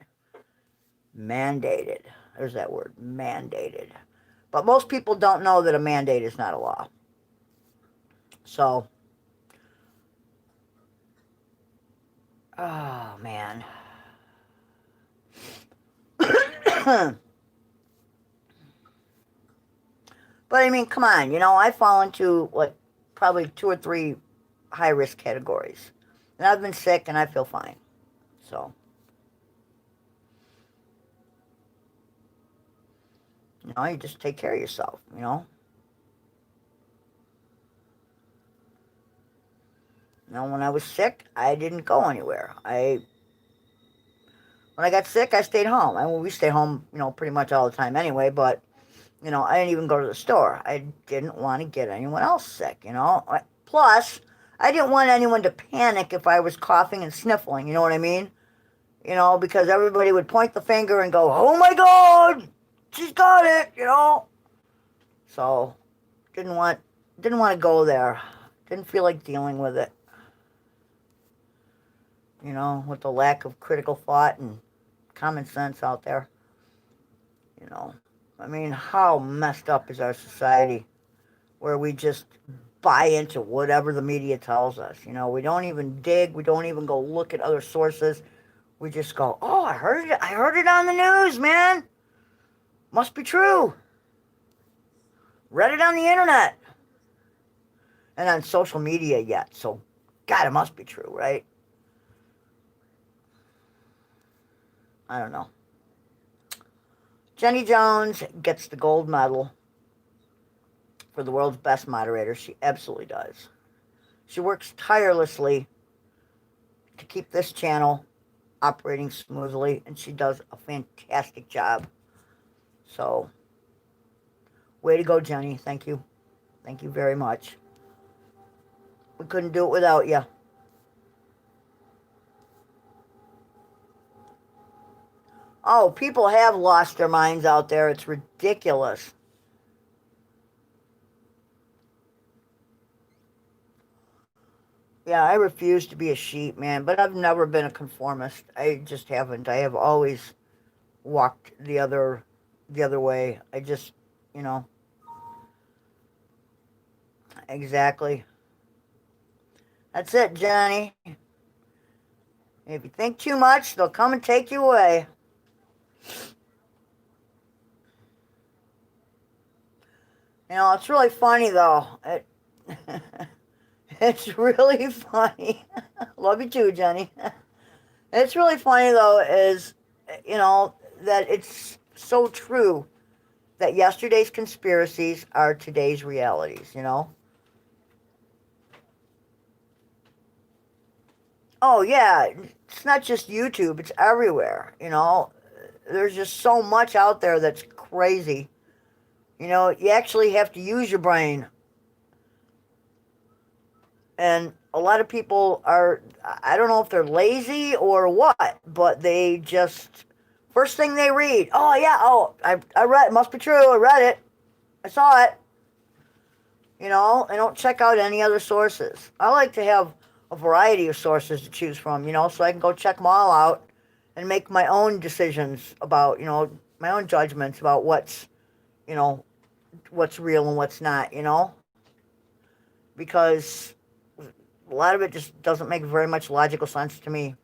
There's that word, mandated. But most people don't know that a mandate is not a law. So, oh man. But I mean, come on, you know, I fall into what, probably 2 or 3 high risk categories. And I've been sick and I feel fine. So, you know, you just take care of yourself, you know. You know, when I was sick, I didn't go anywhere. When I got sick, I stayed home. I mean, we stay home, you know, pretty much all the time anyway, but you know, I didn't even go to the store. I didn't want to get anyone else sick, you know. Plus, I didn't want anyone to panic if I was coughing and sniffling, you know what I mean? You know, because everybody would point the finger and go, oh my God, she's got it, you know. So, didn't want to go there. Didn't feel like dealing with it. You know, with the lack of critical thought and common sense out there. You know. I mean, how messed up is our society where we just buy into whatever the media tells us? You know, we don't even dig. We don't even go look at other sources. We just go, oh, I heard it on the news, man. Must be true. Read it on the internet. And on social media yet. So, God, it must be true, right? I don't know. Jenny Jones gets the gold medal for the world's best moderator. She absolutely does. She works tirelessly to keep this channel operating smoothly, and she does a fantastic job. So, way to go, Jenny. Thank you. Thank you very much. We couldn't do it without you. Oh, people have lost their minds out there. It's ridiculous. Yeah, I refuse to be a sheep, man, but I've never been a conformist. I just haven't. I have always walked the other way. I just, you know. Exactly. That's it, Johnny. If you think too much, they'll come and take you away. You know, it's really funny, though. It's really funny. Love you too, Jenny. It's really funny, though, is you know, that it's so true that yesterday's conspiracies are today's realities, you know? Oh, yeah, it's not just YouTube, it's everywhere, you know? There's just so much out there that's crazy. You know, you actually have to use your brain. And a lot of people are, I don't know if they're lazy or what, but they just, first thing they read, oh, yeah, oh, I read it, must be true, I read it, I saw it. You know, they don't check out any other sources. I like to have a variety of sources to choose from, you know, so I can go check them all out and make my own decisions about, you know, my own judgments about what's, you know, what's real and what's not, you know? Because a lot of it just doesn't make very much logical sense to me.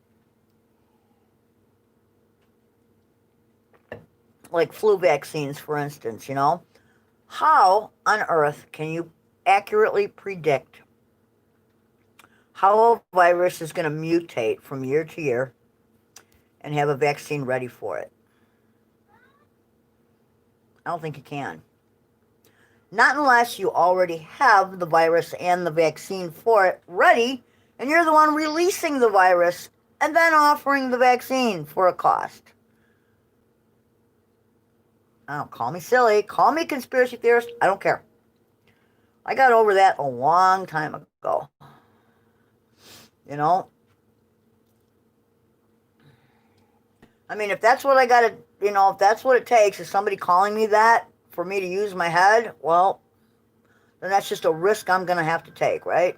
Like flu vaccines, for instance, you know? How on earth can you accurately predict how a virus is going to mutate from year to year and have a vaccine ready for it? I don't think you can. Not unless you already have the virus and the vaccine for it ready, and you're the one releasing the virus and then offering the vaccine for a cost. Oh, call me silly, call me conspiracy theorist, I don't care. I got over that a long time ago. You know? I mean, if that's what I gotta, you know, if that's what it takes, is somebody calling me that for me to use my head, well, then that's just a risk I'm gonna have to take, right?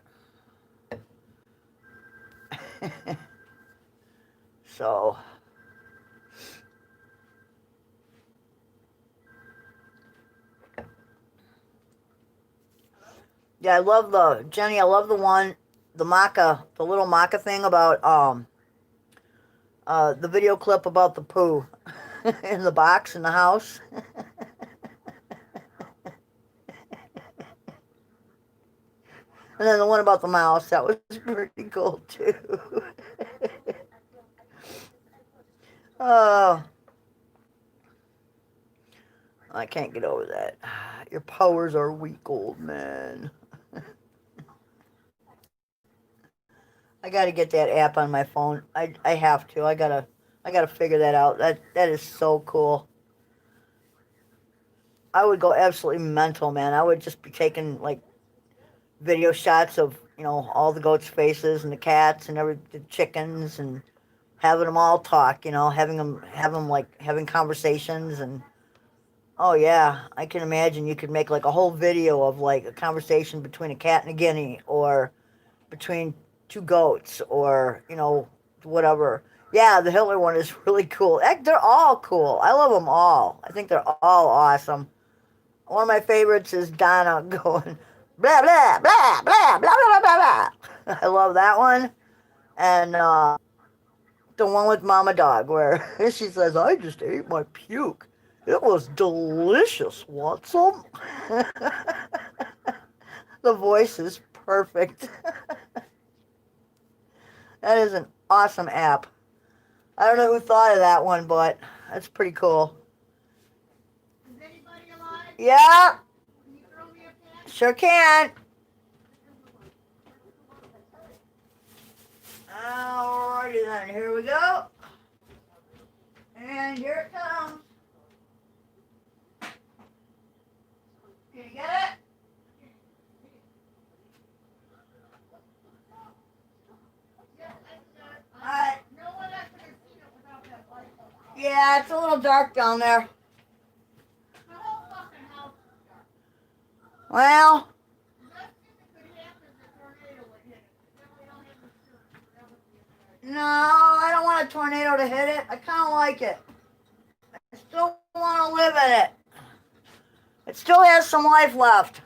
So, yeah, I love Jenny, I love the one, the maca, the little maca thing about, the video clip about the poo in the box in the house. And then the one about the mouse, that was pretty cool too. Oh, I can't get over that. Your powers are weak, old man. I got to get that app on my phone. I have to. I gotta figure that out. That is so cool. I would go absolutely mental, man. I would just be taking like video shots of, you know, all the goats' faces and the cats and the chickens, and having them all talk, you know, having like having conversations. And oh yeah, I can imagine you could make like a whole video of like a conversation between a cat and a guinea, or between two goats, or, you know, whatever. Yeah, the Hitler one is really cool. Heck, they're all cool. I love them all. I think they're all awesome. One of my favorites is Donna going blah blah blah blah blah blah blah blah. I love that one. And the one with Mama Dog where she says, "I just ate my puke. It was delicious. Want some?" The voice is perfect. That is an awesome app. I don't know who thought of that one, but that's pretty cool. Is anybody alive? Yeah, Can you throw me a pen? sure can. Alrighty then, here we go. And here it comes. Can you get it? Alright. No one else could have seen it without that light. Yeah, it's a little dark down there. The whole fucking house is dark. Well, The best thing that could happen is a tornado would hit it. Then we don't have insurance. That would be a bad. no, I don't want a tornado to hit it. I kind of like it. I still want to live in it. It still has some life left.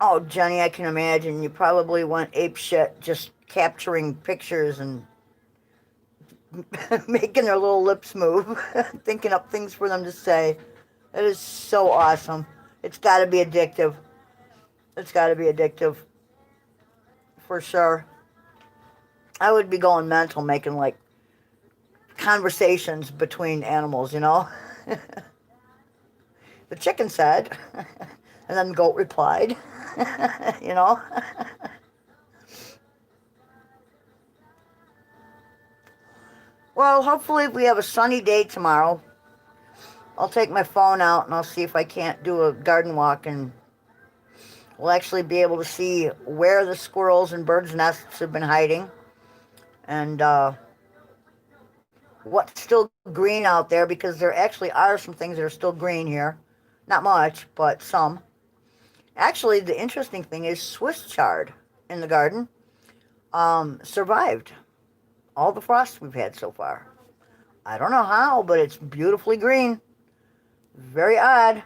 Oh, Jenny, I can imagine. You probably went apeshit just capturing pictures and making their little lips move, thinking up things for them to say. It is so awesome. It's got to be addictive. It's got to be addictive. For sure. I would be going mental making like conversations between animals, you know? The chicken said, and then the goat replied, you know? Well, hopefully if we have a sunny day tomorrow, I'll take my phone out and I'll see if I can't do a garden walk, and we'll actually be able to see where the squirrels and birds' nests have been hiding, and what's still green out there, because there actually are some things that are still green here. Not much, but some. Actually, the interesting thing is Swiss chard in the garden survived all the frosts we've had so far. I don't know how, but it's beautifully green. Very odd.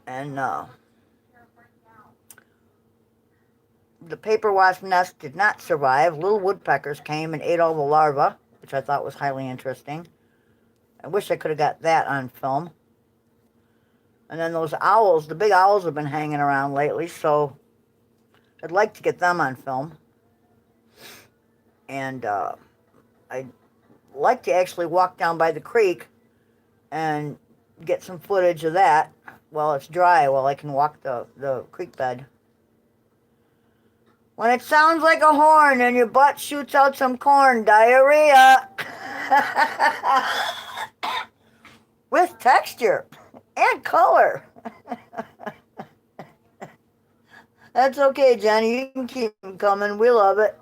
And the paper wasp nest did not survive. Little woodpeckers came and ate all the larvae, which I thought was highly interesting. I wish I could have got that on film. And then those owls, the big owls have been hanging around lately, so I'd like to get them on film. And I'd like to actually walk down by the creek and get some footage of that while it's dry, while I can walk the creek bed. When it sounds like a horn and your butt shoots out some corn, diarrhea. With texture and color. That's okay, Jenny. You can keep them coming. We love it.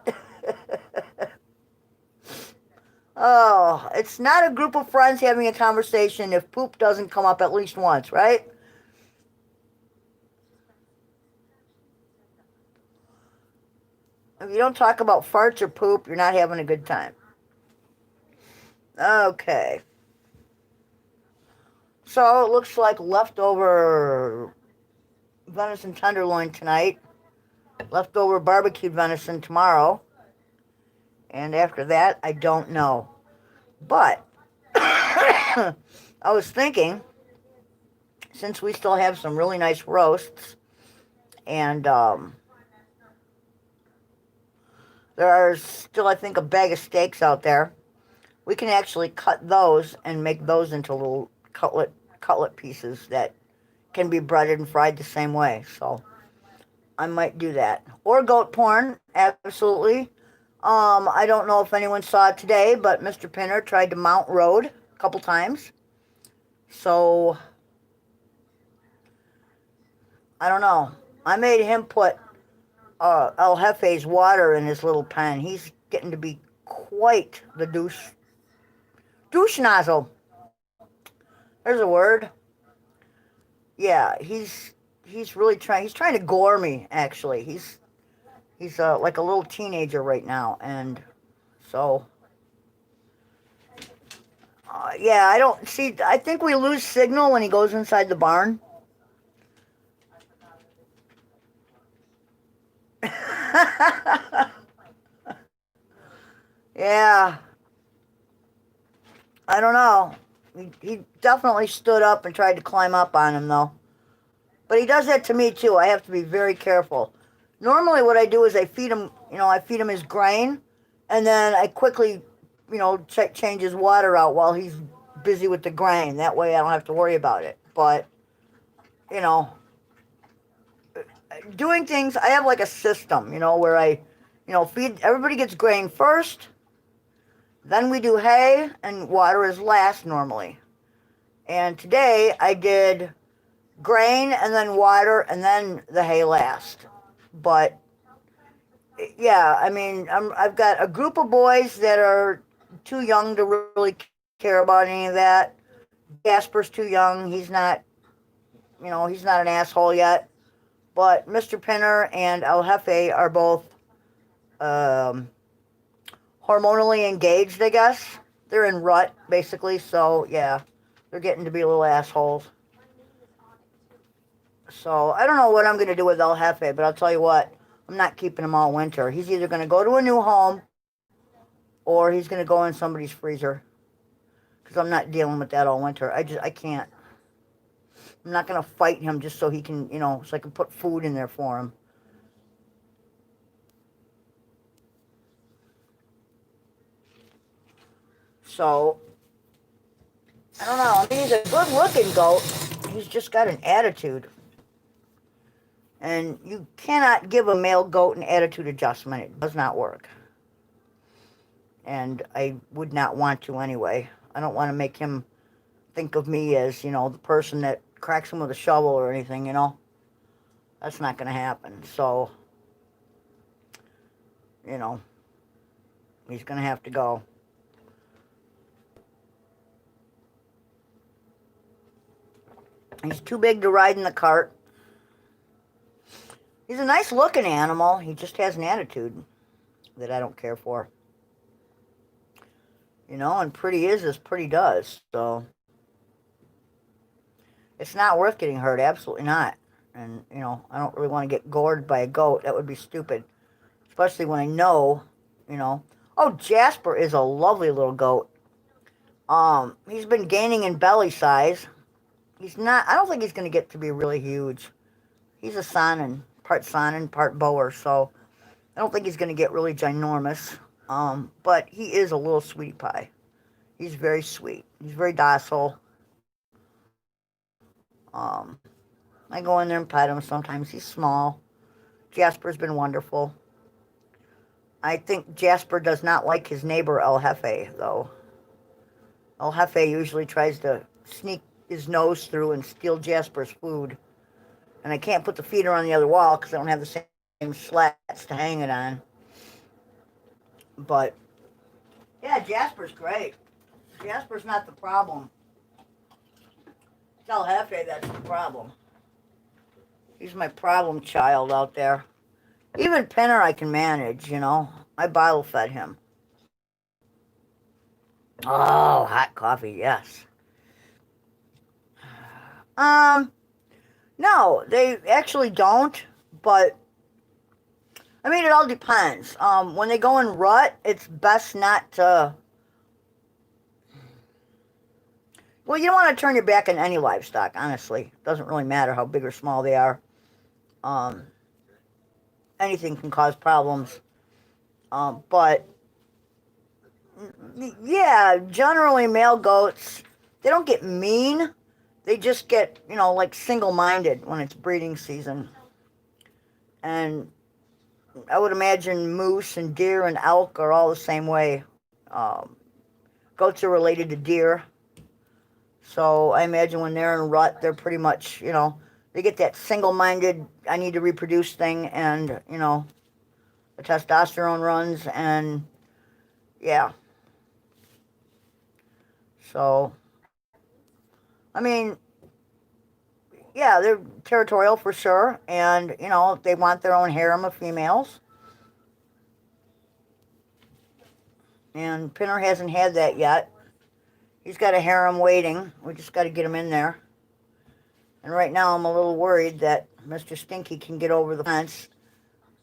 Oh, it's not a group of friends having a conversation if poop doesn't come up at least once, right? If you don't talk about farts or poop, you're not having a good time. Okay. So it looks like leftover venison tenderloin tonight, leftover barbecued venison tomorrow, and after that, I don't know. But I was thinking, since we still have some really nice roasts, and there are still, I think, a bag of steaks out there, we can actually cut those and make those into little cutlet pieces that can be breaded and fried the same way. So I might do that. Or goat porn, absolutely. I don't know if anyone saw it today, but Mr. Pinner tried to mount road a couple times. So I don't know. I made him put El Jefe's water in his little pen. He's getting to be quite the douche nozzle. There's a word. Yeah, he's really trying. He's trying to gore me. Actually, he's like a little teenager right now, and so yeah. I don't see. I think we lose signal when he goes inside the barn. Yeah, I don't know. He definitely stood up and tried to climb up on him, though. But he does that to me, too. I have to be very careful. Normally what I do is I feed him, I feed him his grain, and then I quickly, change his water out while he's busy with the grain. That way I don't have to worry about it. But, doing things, I have like a system, where I, feed, everybody gets grain first, then we do hay, and water is last normally. And today I did grain and then water and then the hay last. But yeah, I mean, I've got a group of boys that are too young to really care about any of that. Jasper's too young. He's not an asshole yet. But Mr. Pinner and El Jefe are both hormonally engaged, I guess. They're in rut, basically, so yeah, they're getting to be little assholes. So I don't know what I'm going to do with El Jefe, but I'll tell you what, I'm not keeping him all winter. He's either going to go to a new home or he's going to go in somebody's freezer, because I'm not dealing with that all winter. I can't. I'm not going to fight him just so he can, so I can put food in there for him. So, I don't know. I mean, he's a good-looking goat. He's just got an attitude. And you cannot give a male goat an attitude adjustment. It does not work. And I would not want to anyway. I don't want to make him think of me as, you know, the person that cracks him with a shovel or anything, you know. That's not going to happen. So, you know, he's going to have to go. He's too big to ride in the cart. He's a nice looking animal. He just has an attitude that I don't care for. You know, and pretty is as pretty does. So, it's not worth getting hurt. Absolutely not. And, you know, I don't really want to get gored by a goat. That would be stupid. Especially when I know, you know. Oh, Jasper is a lovely little goat. He's been gaining in belly size. He's not, I don't think he's going to get to be really huge. He's a Saanen, part Boer, so I don't think he's going to get really ginormous. But he is a little sweetie pie. He's very sweet. He's very docile. I go in there and pet him sometimes. He's small. Jasper's been wonderful. I think Jasper does not like his neighbor El Jefe, though. El Jefe usually tries to sneak his nose through and steal Jasper's food. And I can't put the feeder on the other wall because I don't have the same slats to hang it on. But, yeah, Jasper's great. Jasper's not the problem. It's El Jefe that's the problem. He's my problem child out there. Even Pinner I can manage, you know. I bottle fed him. Oh, hot coffee, yes. No, they actually don't, but I mean, it all depends. When they go in rut, it's best not to. Well, you don't want to turn your back on any livestock, honestly. It doesn't really matter how big or small they are. Anything can cause problems. But, yeah, generally male goats, they don't get mean. They just get, you know, like single-minded when it's breeding season. And I would imagine moose and deer and elk are all the same way. Goats are related to deer. So I imagine when they're in rut, they're pretty much, you know, they get that single-minded, I need to reproduce thing, and, you know, the testosterone runs, and, yeah. So, I mean, yeah, they're territorial for sure, and, you know, they want their own harem of females. And Pinner hasn't had that yet. He's got a harem waiting. We just got to get him in there. And right now I'm a little worried that Mr. Stinky can get over the fence.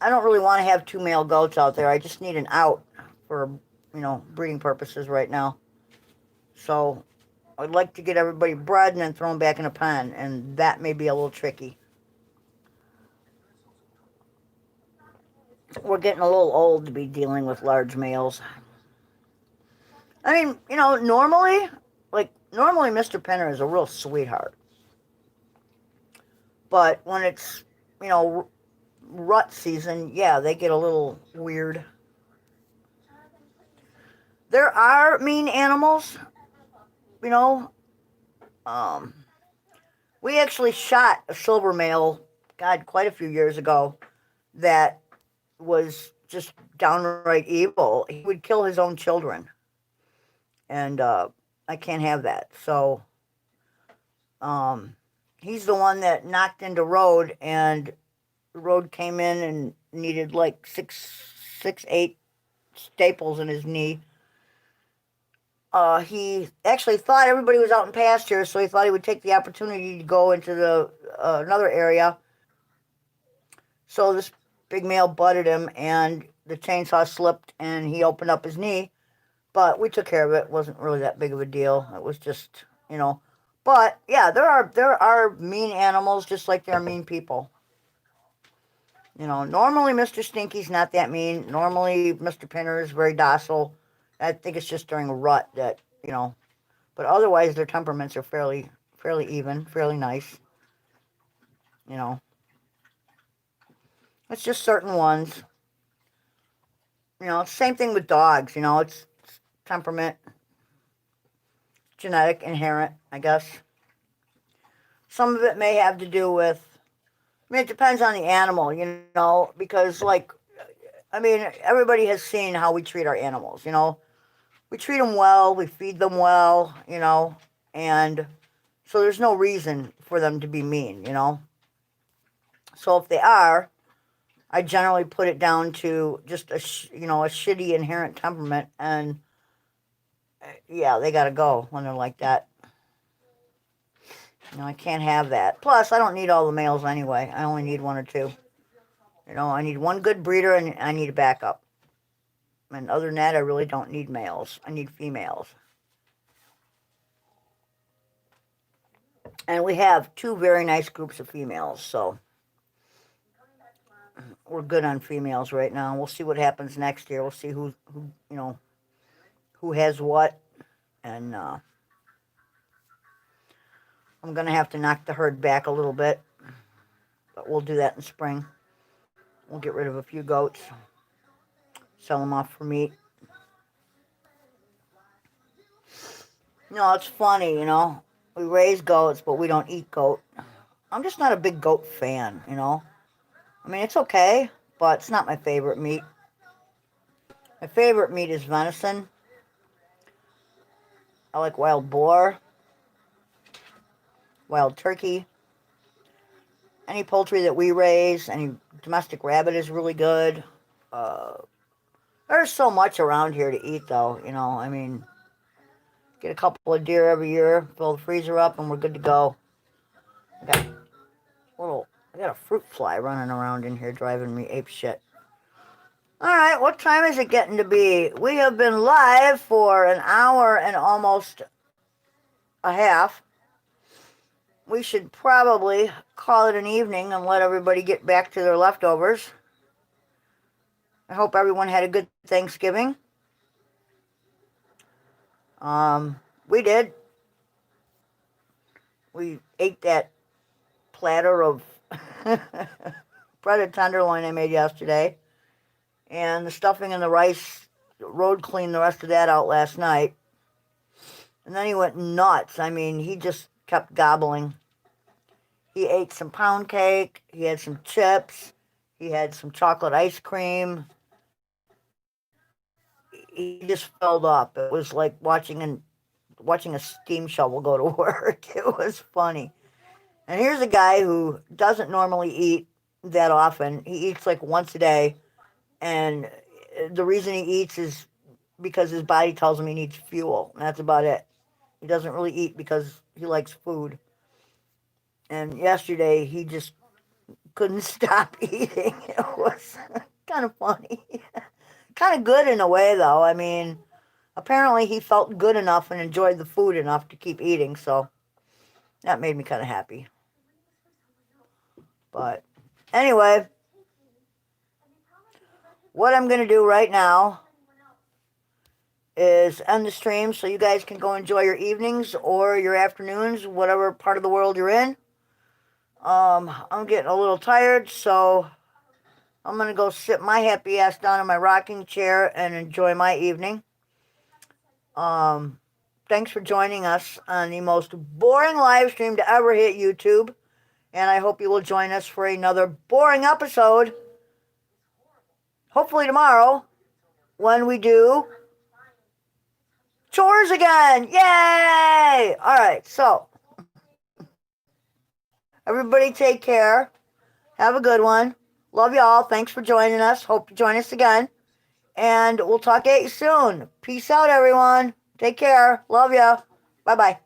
I don't really want to have two male goats out there. I just need an out for, you know, breeding purposes right now. So I'd like to get everybody bred and then throw them back in a pen, and that may be a little tricky. We're getting a little old to be dealing with large males. I mean, you know, normally Mr. Pinner is a real sweetheart. But when it's, you know, rut season, yeah, they get a little weird. There are mean animals, you know. We actually shot a silver male, God, quite a few years ago, that was just downright evil. He would kill his own children. And I can't have that. So he's the one that knocked into Road, and the Road came in and needed like 8 staples in his knee. He actually thought everybody was out in pasture, so he thought he would take the opportunity to go into the another area. So this big male butted him, and the chainsaw slipped, and he opened up his knee. But we took care of it. It wasn't really that big of a deal. It was just, you know. But yeah, there are mean animals just like there are mean people. You know, normally Mr. Stinky's not that mean. Normally Mr. Pinner is very docile. I think it's just during a rut that, but otherwise their temperaments are fairly even, fairly nice. It's just certain ones. Same thing with dogs. It's temperament, genetic, inherent, I guess. Some of it may have to do with, it depends on the animal, because, everybody has seen how we treat our animals, We treat them well, we feed them well, and so there's no reason for them to be mean, So if they are, I generally put it down to just a shitty inherent temperament, and yeah, they gotta go when they're like that. I can't have that. Plus, I don't need all the males anyway. I only need one or two. I need one good breeder and I need a backup. And other than that, I really don't need males. I need females. And we have two very nice groups of females, so we're good on females right now. We'll see what happens next year. We'll see who has what, and I'm gonna have to knock the herd back a little bit, but we'll do that in spring. We'll get rid of a few goats, sell them off for meat. It's funny, we raise goats, but we don't eat goat. I'm just not a big goat fan, it's okay, but it's not my favorite meat. My favorite meat is venison. I like wild boar, wild turkey. Any poultry that we raise, any domestic rabbit is really good. There's so much around here to eat, though, get a couple of deer every year, fill the freezer up, and we're good to go. I got a fruit fly running around in here driving me ape shit. All right, what time is it getting to be? We have been live for an hour and almost a half. We should probably call it an evening and let everybody get back to their leftovers. I hope everyone had a good Thanksgiving. We did. We ate that platter of breaded tenderloin I made yesterday. And the stuffing and the rice, road cleaned the rest of that out last night. And then he went nuts. He just kept gobbling. He ate some pound cake. He had some chips. He had some chocolate ice cream. He just filled up. It was like watching a steam shovel go to work. It was funny. And here's a guy who doesn't normally eat that often. He eats like once a day. And the reason he eats is because his body tells him he needs fuel. And that's about it. He doesn't really eat because he likes food. And yesterday, he just couldn't stop eating. It was kind of funny. Kind of good in a way, though. Apparently he felt good enough and enjoyed the food enough to keep eating. So that made me kind of happy. But anyway, what I'm going to do right now is end the stream so you guys can go enjoy your evenings or your afternoons, whatever part of the world you're in. I'm getting a little tired, so I'm going to go sit my happy ass down in my rocking chair and enjoy my evening. Thanks for joining us on the most boring live stream to ever hit YouTube. And I hope you will join us for another boring episode. Hopefully tomorrow, when we do chores again. Yay! All right, so everybody take care. Have a good one. Love y'all. Thanks for joining us. Hope you join us again. And we'll talk at you soon. Peace out, everyone. Take care. Love ya. Bye-bye.